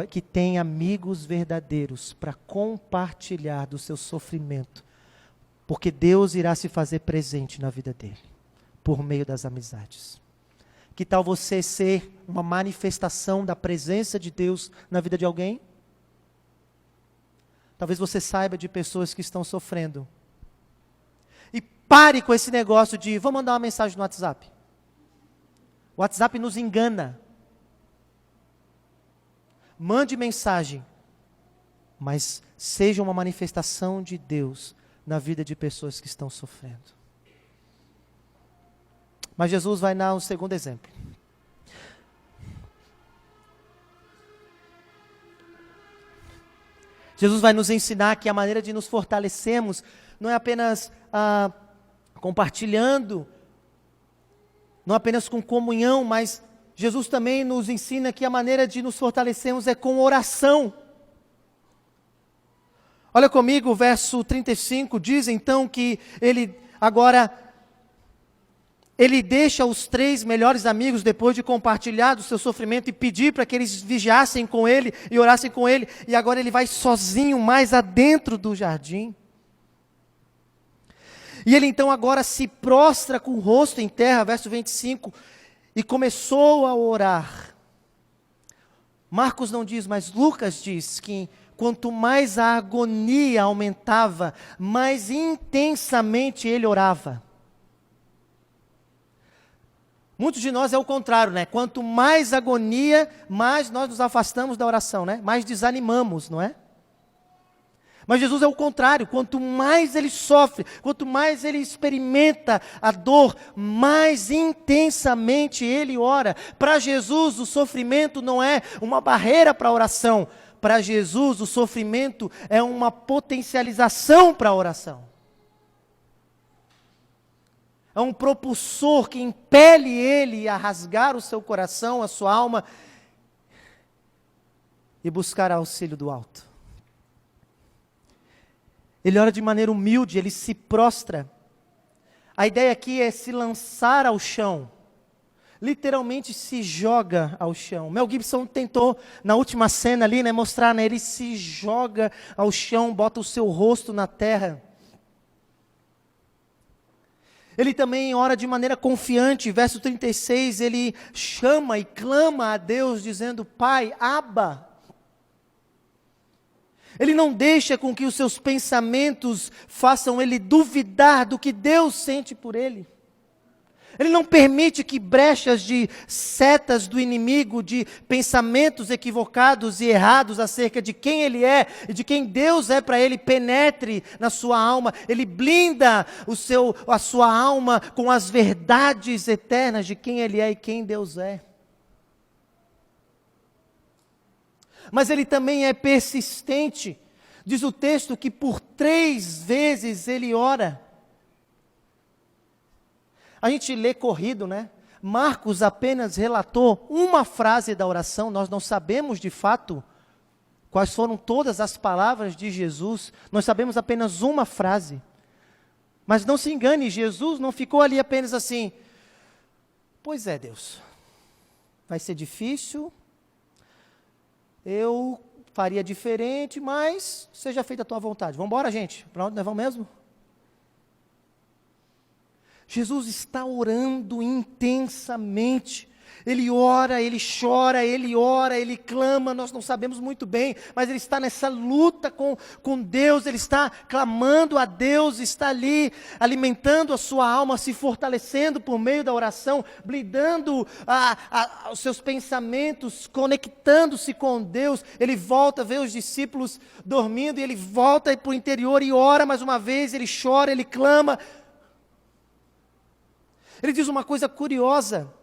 que tem amigos verdadeiros para compartilhar do seu sofrimento, porque Deus irá se fazer presente na vida dele, por meio das amizades. Que tal você ser uma manifestação da presença de Deus na vida de alguém? Talvez você saiba de pessoas que estão sofrendo. E pare com esse negócio de, vou mandar uma mensagem no WhatsApp. O WhatsApp nos engana. Mande mensagem, mas seja uma manifestação de Deus na vida de pessoas que estão sofrendo. Mas Jesus vai dar um segundo exemplo. Jesus vai nos ensinar que a maneira de nos fortalecermos não é apenas compartilhando, não apenas com comunhão, mas Jesus também nos ensina que a maneira de nos fortalecermos é com oração. Olha comigo, o verso 35 diz então que ele deixa os 3 melhores amigos, depois de compartilhar do seu sofrimento e pedir para que eles vigiassem com ele e orassem com ele, e agora ele vai sozinho mais adentro do jardim. E ele então agora se prostra com o rosto em terra, verso 25, e começou a orar. Marcos não diz, mas Lucas diz que quanto mais a agonia aumentava, mais intensamente ele orava. Muitos de nós é o contrário, né? Quanto mais agonia, mais nós nos afastamos da oração, né? Mais desanimamos, não é? Mas Jesus é o contrário, quanto mais ele sofre, quanto mais ele experimenta a dor, mais intensamente ele ora. Para Jesus, o sofrimento não é uma barreira para a oração. Para Jesus, o sofrimento é uma potencialização para a oração. É um propulsor que impele ele a rasgar o seu coração, a sua alma, e buscar auxílio do alto. Ele ora de maneira humilde, ele se prostra. A ideia aqui é se lançar ao chão. Literalmente se joga ao chão. Mel Gibson tentou, na última cena ali, mostrar, ele se joga ao chão, bota o seu rosto na terra. Ele também ora de maneira confiante. Verso 36, ele chama e clama a Deus, dizendo, Pai, Abba. Ele não deixa com que os seus pensamentos façam ele duvidar do que Deus sente por ele. Ele não permite que brechas de setas do inimigo, de pensamentos equivocados e errados acerca de quem ele é e de quem Deus é para ele, penetre na sua alma. Ele blinda a sua alma com as verdades eternas de quem ele é e quem Deus é. mas ele também é persistente. Diz o texto que por 3 vezes ele ora. A gente lê corrido, né? Marcos apenas relatou uma frase da oração, nós não sabemos de fato quais foram todas as palavras de Jesus, nós sabemos apenas uma frase. Mas não se engane, Jesus não ficou ali apenas assim, pois é, Deus, vai ser difícil, eu faria diferente, mas seja feita a tua vontade. Vamos embora, gente? Para onde nós vamos mesmo? Jesus está orando intensamente. Ele ora, ele chora, ele ora, ele clama, nós não sabemos muito bem, mas ele está nessa luta com Deus, ele está clamando a Deus, está ali alimentando a sua alma, se fortalecendo por meio da oração, blindando os seus pensamentos, conectando-se com Deus. Ele volta, vê os discípulos dormindo, e ele volta para o interior e ora mais uma vez, ele chora, ele clama. Ele diz uma coisa curiosa.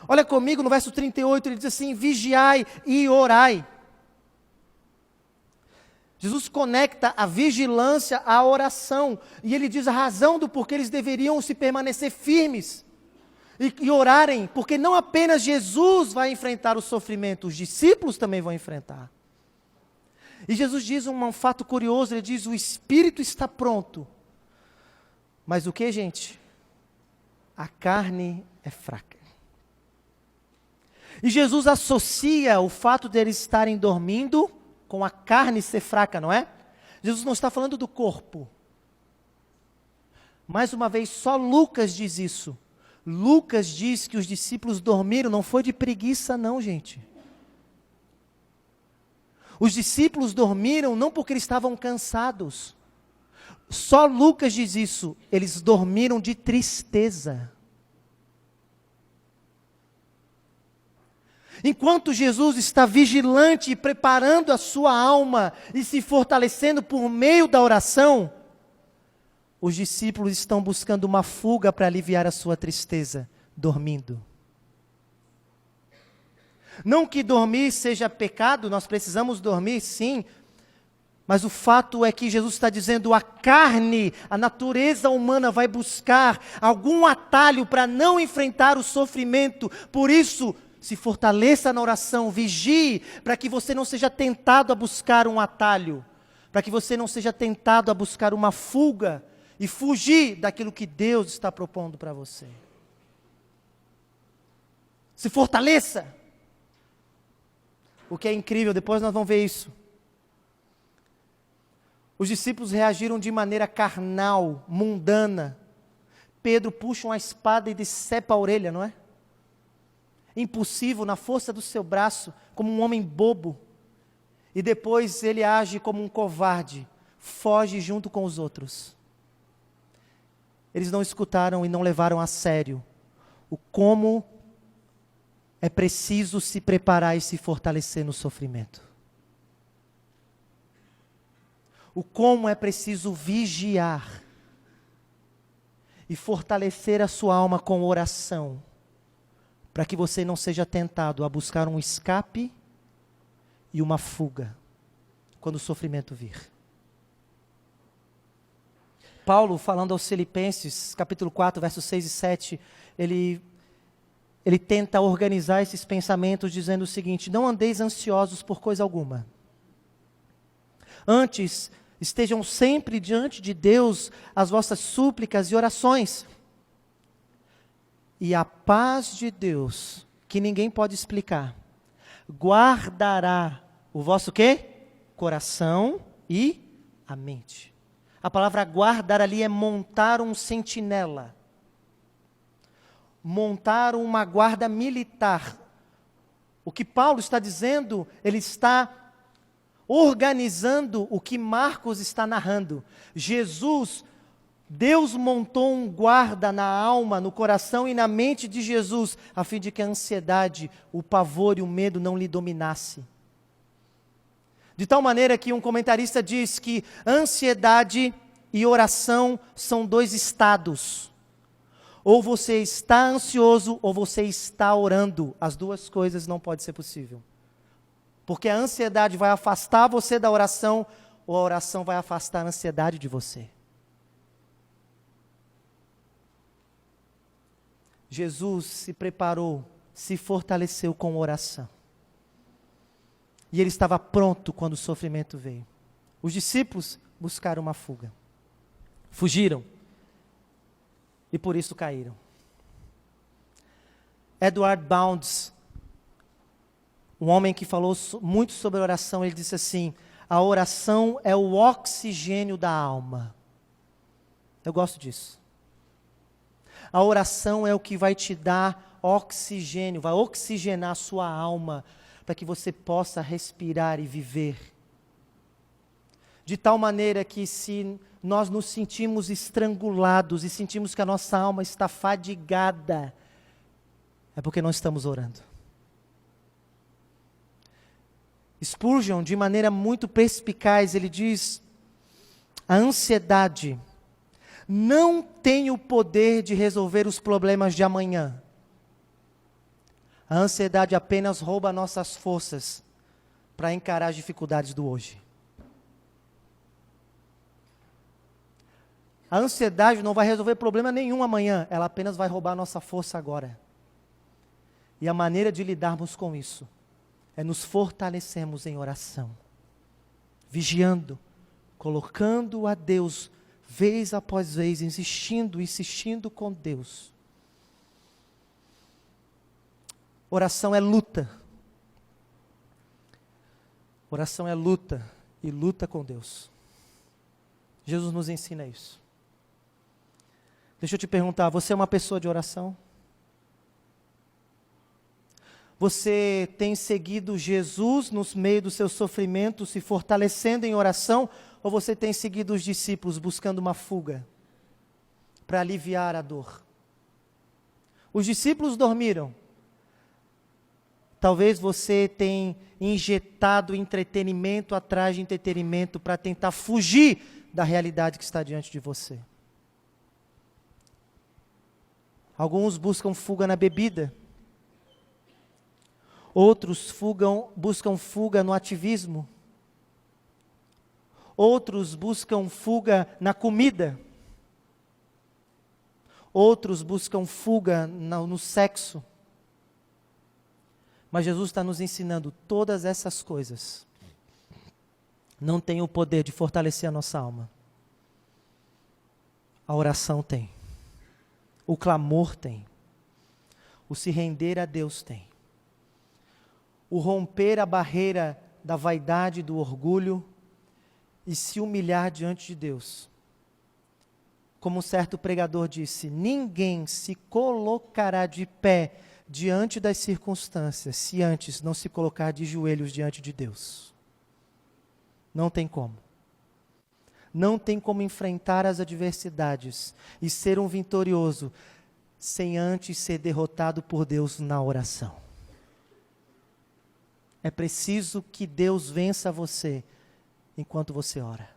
Olha comigo no verso 38, ele diz assim, vigiai e orai. Jesus conecta a vigilância à oração, e ele diz a razão do porquê eles deveriam se permanecer firmes e orarem, porque não apenas Jesus vai enfrentar o sofrimento, os discípulos também vão enfrentar. E Jesus diz um fato curioso, ele diz, o espírito está pronto, mas o que, gente? A carne é fraca. E Jesus associa o fato de eles estarem dormindo com a carne ser fraca, não é? Jesus não está falando do corpo. Mais uma vez, só Lucas diz isso. Lucas diz que os discípulos dormiram, não foi de preguiça não, gente. Os discípulos dormiram não porque eles estavam cansados. Só Lucas diz isso, eles dormiram de tristeza. Enquanto Jesus está vigilante e preparando a sua alma e se fortalecendo por meio da oração, os discípulos estão buscando uma fuga para aliviar a sua tristeza, dormindo. Não que dormir seja pecado, nós precisamos dormir sim, mas o fato é que Jesus está dizendo, a carne, a natureza humana vai buscar algum atalho para não enfrentar o sofrimento. Por isso, se fortaleça na oração, vigie, para que você não seja tentado a buscar um atalho, para que você não seja tentado a buscar uma fuga e fugir daquilo que Deus está propondo para você. Se fortaleça. O que é incrível, depois nós vamos ver isso. Os discípulos reagiram de maneira carnal, mundana. Pedro puxa uma espada e decepa a orelha, não é? Impulsivo, na força do seu braço, como um homem bobo. E depois ele age como um covarde, foge junto com os outros. Eles não escutaram e não levaram a sério o como é preciso se preparar e se fortalecer no sofrimento. O como é preciso vigiar e fortalecer a sua alma com oração, para que você não seja tentado a buscar um escape e uma fuga, quando o sofrimento vir. Paulo, falando aos Filipenses, capítulo 4, versos 6 e 7, ele tenta organizar esses pensamentos dizendo o seguinte, não andeis ansiosos por coisa alguma. Antes, estejam sempre diante de Deus as vossas súplicas e orações. E a paz de Deus, que ninguém pode explicar, guardará o vosso quê? Coração e a mente. A palavra guardar ali é montar um sentinela. Montar uma guarda militar. O que Paulo está dizendo, ele está organizando o que Marcos está narrando. Deus montou um guarda na alma, no coração e na mente de Jesus, a fim de que a ansiedade, o pavor e o medo não lhe dominasse. De tal maneira que um comentarista diz que ansiedade e oração são 2 estados. Ou você está ansioso ou você está orando. As duas coisas não podem ser possível. Porque a ansiedade vai afastar você da oração, ou a oração vai afastar a ansiedade de você. Jesus se preparou, se fortaleceu com oração. E ele estava pronto quando o sofrimento veio. Os discípulos buscaram uma fuga. Fugiram. E por isso caíram. Edward Bounds, um homem que falou muito sobre oração, ele disse assim: a oração é o oxigênio da alma. Eu gosto disso. A oração é o que vai te dar oxigênio, vai oxigenar a sua alma, para que você possa respirar e viver. De tal maneira que se nós nos sentimos estrangulados e sentimos que a nossa alma está fadigada, é porque não estamos orando. Spurgeon, de maneira muito perspicaz, ele diz: a ansiedade não tem o poder de resolver os problemas de amanhã. A ansiedade apenas rouba nossas forças para encarar as dificuldades do hoje. A ansiedade não vai resolver problema nenhum amanhã, ela apenas vai roubar nossa força agora. E a maneira de lidarmos com isso é nos fortalecermos em oração, vigiando, colocando a Deus vez após vez, insistindo com Deus. Oração é luta. Oração é luta e luta com Deus. Jesus nos ensina isso. Deixa eu te perguntar, você é uma pessoa de oração? Você tem seguido Jesus no meio do seu sofrimento, se fortalecendo em oração, ou você tem seguido os discípulos buscando uma fuga para aliviar a dor? Os discípulos dormiram. Talvez você tenha injetado entretenimento atrás de entretenimento para tentar fugir da realidade que está diante de você. Alguns buscam fuga na bebida. Outros buscam fuga no ativismo. Outros buscam fuga na comida. Outros buscam fuga no sexo. Mas Jesus está nos ensinando todas essas coisas. Não tem o poder de fortalecer a nossa alma. A oração tem. O clamor tem. O se render a Deus tem. O romper a barreira da vaidade, do orgulho e se humilhar diante de Deus. Como um certo pregador disse: ninguém se colocará de pé diante das circunstâncias se antes não se colocar de joelhos diante de Deus. Não tem como. Não tem como enfrentar as adversidades e ser um vitorioso sem antes ser derrotado por Deus na oração. É preciso que Deus vença você enquanto você ora.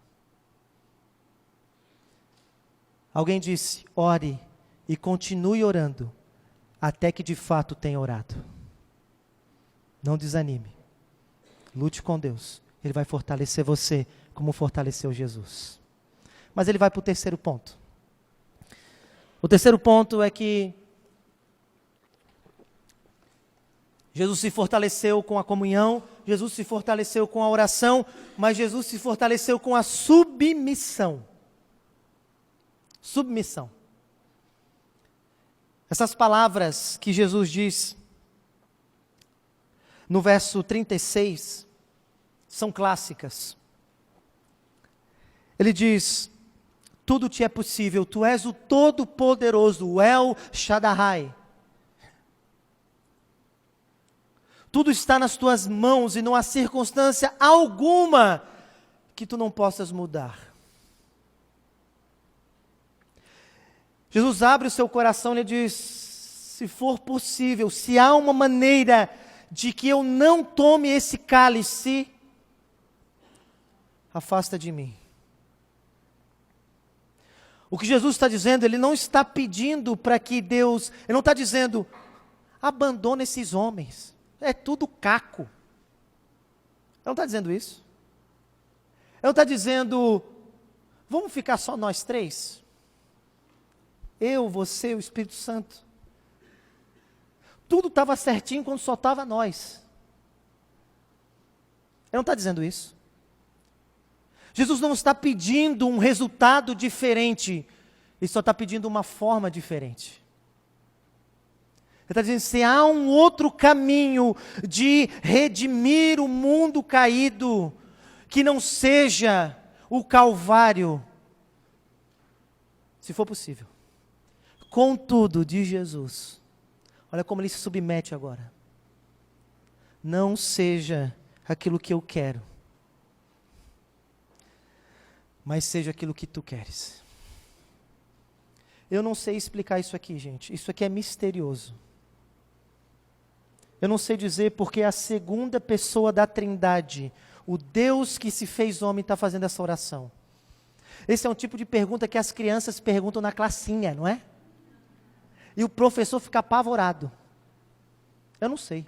Alguém disse: ore e continue orando até que de fato tenha orado. Não desanime. Lute com Deus. Ele vai fortalecer você como fortaleceu Jesus. Mas ele vai para o terceiro ponto. O terceiro ponto é que Jesus se fortaleceu com a comunhão, Jesus se fortaleceu com a oração, mas Jesus se fortaleceu com a submissão. Submissão. Essas palavras que Jesus diz no verso 36 são clássicas. Ele diz: tudo te é possível, tu és o Todo-Poderoso, o El Shaddai. Tudo está nas tuas mãos e não há circunstância alguma que tu não possas mudar. Jesus abre o seu coração e ele diz: se for possível, se há uma maneira de que eu não tome esse cálice, afasta de mim. O que Jesus está dizendo, ele não está pedindo para que Deus, ele não está dizendo: abandona esses homens, é tudo caco. não está dizendo isso. Ele não está dizendo, vamos ficar só nós três? Eu, você, o Espírito Santo. Tudo estava certinho quando só estava nós. Ele não está dizendo isso. Jesus não está pedindo um resultado diferente. Ele só está pedindo uma forma diferente. Ele está dizendo, se há um outro caminho de redimir o mundo caído, que não seja o Calvário, se for possível. Contudo, diz Jesus, olha como ele se submete agora. Não seja aquilo que eu quero, mas seja aquilo que tu queres. Eu não sei explicar isso aqui, gente. Isso aqui é misterioso. Eu não sei dizer porque a segunda pessoa da Trindade, o Deus que se fez homem, está fazendo essa oração. Esse é um tipo de pergunta que as crianças perguntam na classinha, não é? E o professor fica apavorado. Eu não sei.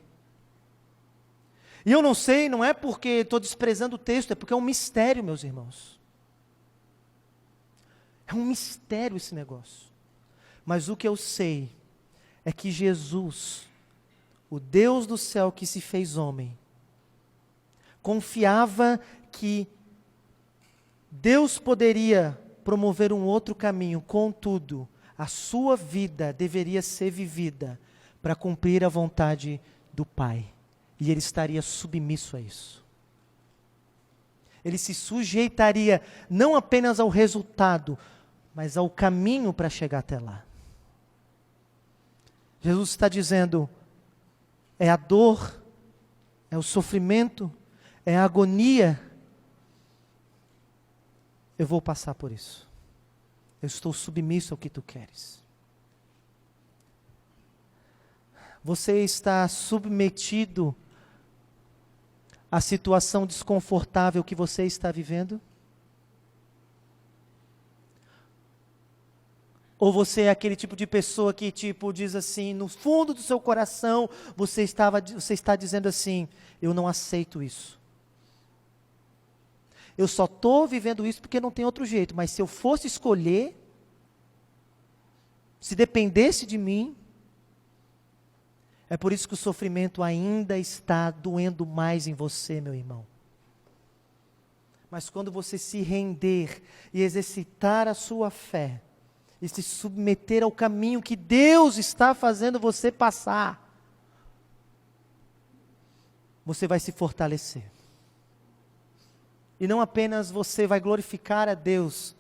E eu não sei, não é porque estou desprezando o texto, é porque é um mistério, meus irmãos. É um mistério esse negócio. Mas o que eu sei é que Jesus, o Deus do céu que se fez homem, confiava que Deus poderia promover um outro caminho, contudo, a sua vida deveria ser vivida para cumprir a vontade do Pai. E ele estaria submisso a isso. Ele se sujeitaria não apenas ao resultado, mas ao caminho para chegar até lá. Jesus está dizendo, é a dor, é o sofrimento, é a agonia. Eu vou passar por isso. Eu estou submisso ao que tu queres. Você está submetido à situação desconfortável que você está vivendo? Ou você é aquele tipo de pessoa que diz assim, no fundo do seu coração, você está dizendo assim, eu não aceito isso. Eu só estou vivendo isso porque não tem outro jeito, mas se eu fosse escolher, se dependesse de mim, é por isso que o sofrimento ainda está doendo mais em você, meu irmão. Mas quando você se render e exercitar a sua fé, e se submeter ao caminho que Deus está fazendo você passar, você vai se fortalecer. E não apenas você vai glorificar a Deus,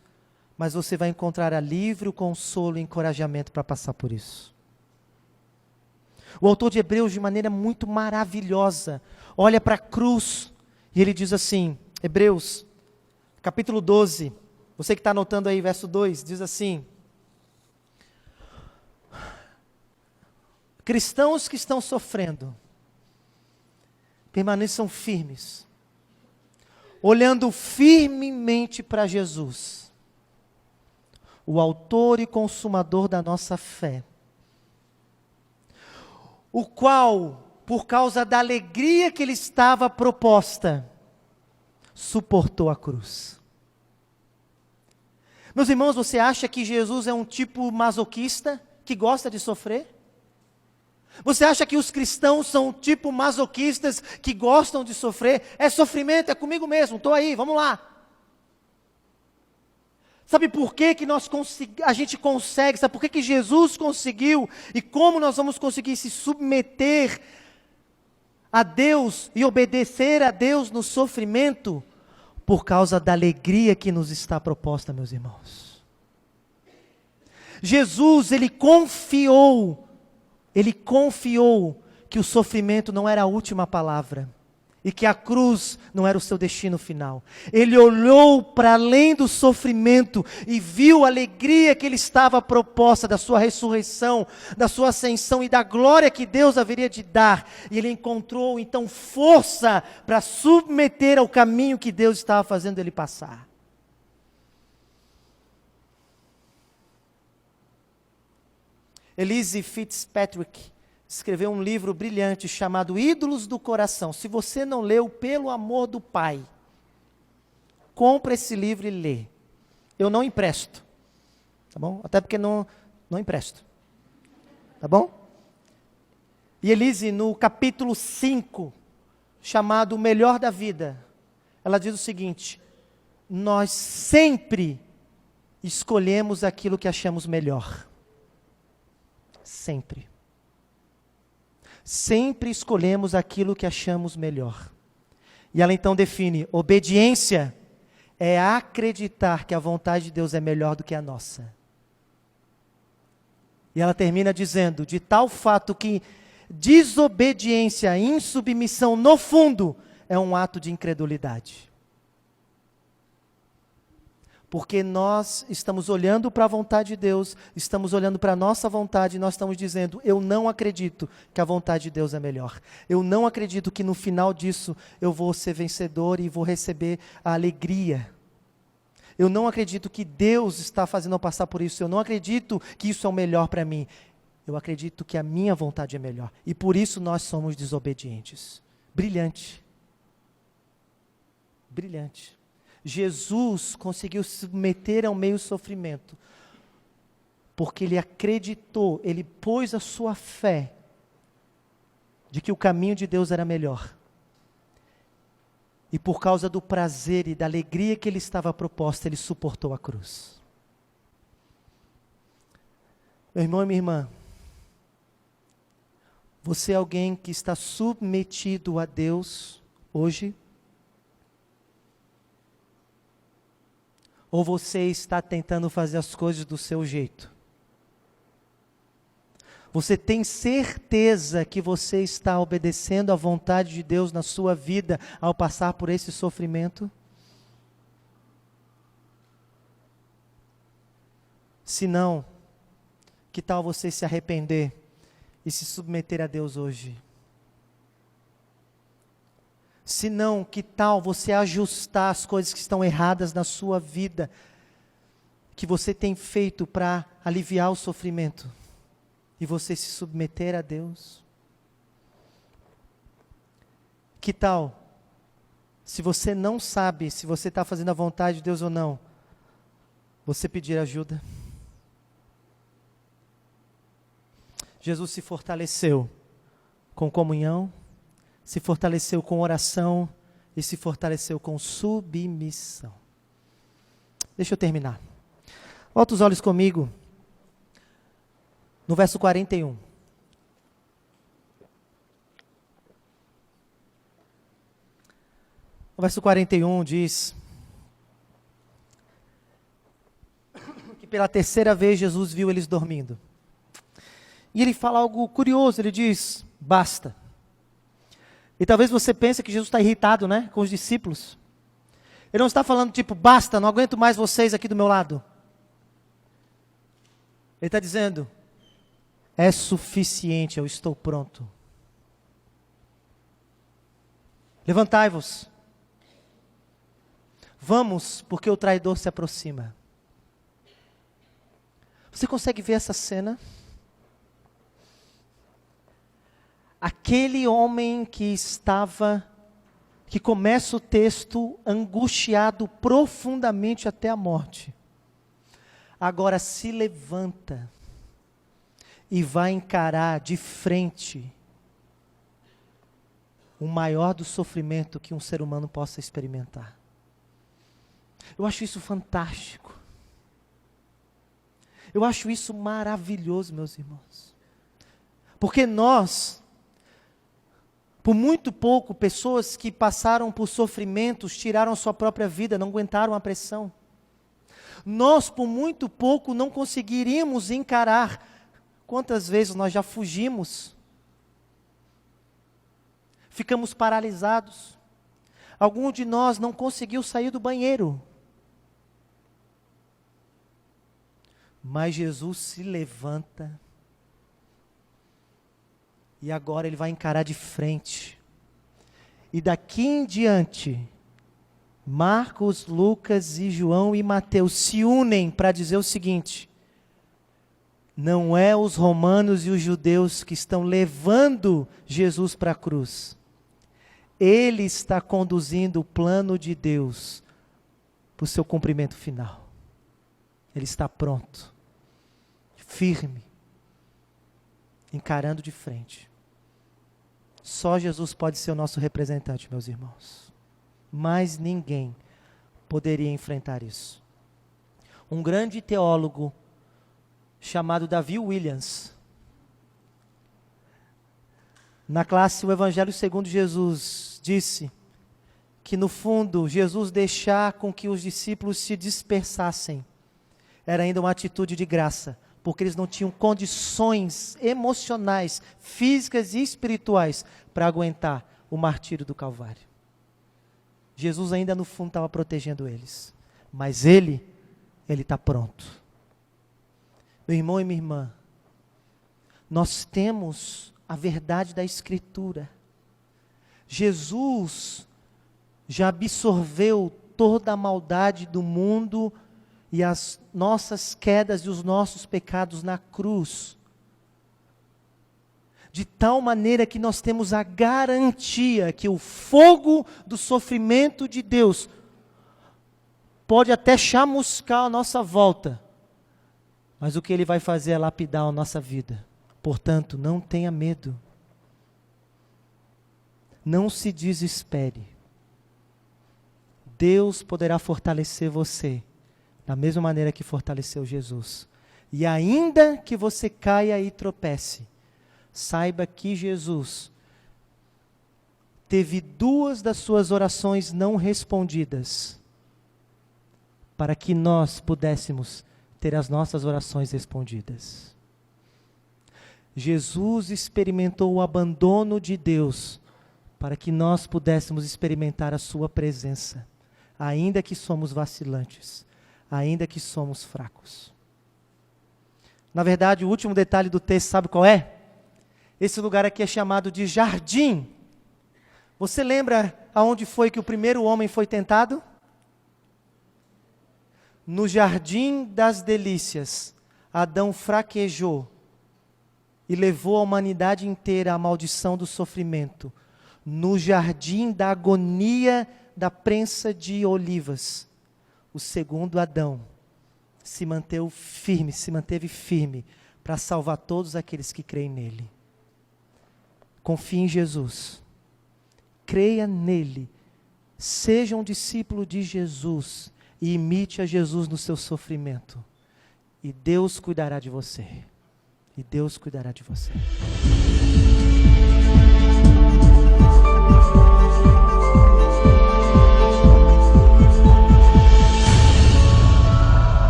mas você vai encontrar alívio, consolo e encorajamento para passar por isso. O autor de Hebreus, de maneira muito maravilhosa, olha para a cruz e ele diz assim, Hebreus, capítulo 12, você que está anotando aí, verso 2, diz assim, cristãos que estão sofrendo, permaneçam firmes, olhando firmemente para Jesus, o autor e consumador da nossa fé, o qual, por causa da alegria que lhe estava proposta, suportou a cruz. Meus irmãos, você acha que Jesus é um tipo masoquista que gosta de sofrer? Você acha que os cristãos são tipo masoquistas que gostam de sofrer? É sofrimento, é comigo mesmo, estou aí, vamos lá. Sabe por que a gente consegue, sabe por que Jesus conseguiu e como nós vamos conseguir se submeter a Deus e obedecer a Deus no sofrimento? Por causa da alegria que nos está proposta, meus irmãos. Jesus, Ele confiou que o sofrimento não era a última palavra. E que a cruz não era o seu destino final. Ele olhou para além do sofrimento e viu a alegria que ele estava proposta da sua ressurreição, da sua ascensão e da glória que Deus haveria de dar. E ele encontrou então força para submeter ao caminho que Deus estava fazendo ele passar. Elise Fitzpatrick escreveu um livro brilhante chamado Ídolos do Coração. Se você não leu, pelo amor do Pai, compra esse livro e lê. Eu não empresto, tá bom? Até porque não empresto, tá bom? E Elise, no capítulo 5, chamado O Melhor da Vida, ela diz o seguinte: nós sempre escolhemos aquilo que achamos melhor. Sempre. Sempre escolhemos aquilo que achamos melhor. E ela então define: obediência é acreditar que a vontade de Deus é melhor do que a nossa. E ela termina dizendo: de tal fato que desobediência, insubmissão, no fundo, é um ato de incredulidade. Porque nós estamos olhando para a vontade de Deus, estamos olhando para a nossa vontade e nós estamos dizendo: eu não acredito que a vontade de Deus é melhor. Eu não acredito que no final disso eu vou ser vencedor e vou receber a alegria. Eu não acredito que Deus está fazendo eu passar por isso. Eu não acredito que isso é o melhor para mim. Eu acredito que a minha vontade é melhor. E por isso nós somos desobedientes. Brilhante. Brilhante. Jesus conseguiu se submeter ao meio sofrimento, porque ele acreditou, ele pôs a sua fé de que o caminho de Deus era melhor. E por causa do prazer e da alegria que ele estava proposta, ele suportou a cruz. Meu irmão e minha irmã, você é alguém que está submetido a Deus hoje? Ou você está tentando fazer as coisas do seu jeito? Você tem certeza que você está obedecendo à vontade de Deus na sua vida ao passar por esse sofrimento? Se não, que tal você se arrepender e se submeter a Deus hoje? Se não, que tal você ajustar as coisas que estão erradas na sua vida, que você tem feito para aliviar o sofrimento, e você se submeter a Deus? Que tal, se você não sabe se você está fazendo a vontade de Deus ou não, você pedir ajuda? Jesus se fortaleceu com comunhão, se fortaleceu com oração e se fortaleceu com submissão. Deixa eu terminar. Volta os olhos comigo no verso 41. O verso 41 diz que pela terceira vez Jesus viu eles dormindo. E ele fala algo curioso, ele diz: basta. E talvez você pense que Jesus está irritado, né, com os discípulos. Ele não está falando tipo: basta, não aguento mais vocês aqui do meu lado. Ele está dizendo: é suficiente, eu estou pronto. Levantai-vos. Vamos, porque o traidor se aproxima. Você consegue ver essa cena? Aquele homem que começa o texto angustiado profundamente até a morte, agora se levanta e vai encarar de frente o maior do sofrimento que um ser humano possa experimentar. Eu acho isso fantástico. Eu acho isso maravilhoso, meus irmãos. Porque nós, por muito pouco, pessoas que passaram por sofrimentos, tiraram sua própria vida, não aguentaram a pressão. Nós, por muito pouco, não conseguiríamos encarar. Quantas vezes nós já fugimos? Ficamos paralisados. Algum de nós não conseguiu sair do banheiro. Mas Jesus se levanta. E agora ele vai encarar de frente. E daqui em diante, Marcos, Lucas e João e Mateus se unem para dizer o seguinte: Não é os romanos e os judeus que estão levando Jesus para a cruz. Ele está conduzindo o plano de Deus para o seu cumprimento final. Ele está pronto, firme, encarando de frente. Só Jesus pode ser o nosso representante, meus irmãos. Mais ninguém poderia enfrentar isso. Um grande teólogo chamado Davi Williams, na classe O Evangelho segundo Jesus, disse que no fundo Jesus deixar com que os discípulos se dispersassem era ainda uma atitude de graça, porque eles não tinham condições emocionais, físicas e espirituais para aguentar o martírio do Calvário. Jesus ainda no fundo estava protegendo eles, mas Ele está pronto. Meu irmão e minha irmã, nós temos a verdade da Escritura. Jesus já absorveu toda a maldade do mundo e as nossas quedas e os nossos pecados na cruz. De tal maneira que nós temos a garantia que o fogo do sofrimento de Deus pode até chamuscar a nossa volta, mas o que Ele vai fazer é lapidar a nossa vida. Portanto, não tenha medo. Não se desespere. Deus poderá fortalecer você da mesma maneira que fortaleceu Jesus. E ainda que você caia e tropece, saiba que Jesus teve 2 das suas orações não respondidas, para que nós pudéssemos ter as nossas orações respondidas. Jesus experimentou o abandono de Deus, para que nós pudéssemos experimentar a sua presença, ainda que somos vacilantes, ainda que somos fracos. Na verdade, o último detalhe do texto, sabe qual é? Esse lugar aqui é chamado de jardim. Você lembra aonde foi que o primeiro homem foi tentado? No jardim das delícias, Adão fraquejou e levou a humanidade inteira à maldição do sofrimento. No jardim da agonia da prensa de olivas, o segundo Adão se manteve firme para salvar todos aqueles que creem nele. Confie em Jesus, creia nele, seja um discípulo de Jesus e imite a Jesus no seu sofrimento. E Deus cuidará de você. E Deus cuidará de você.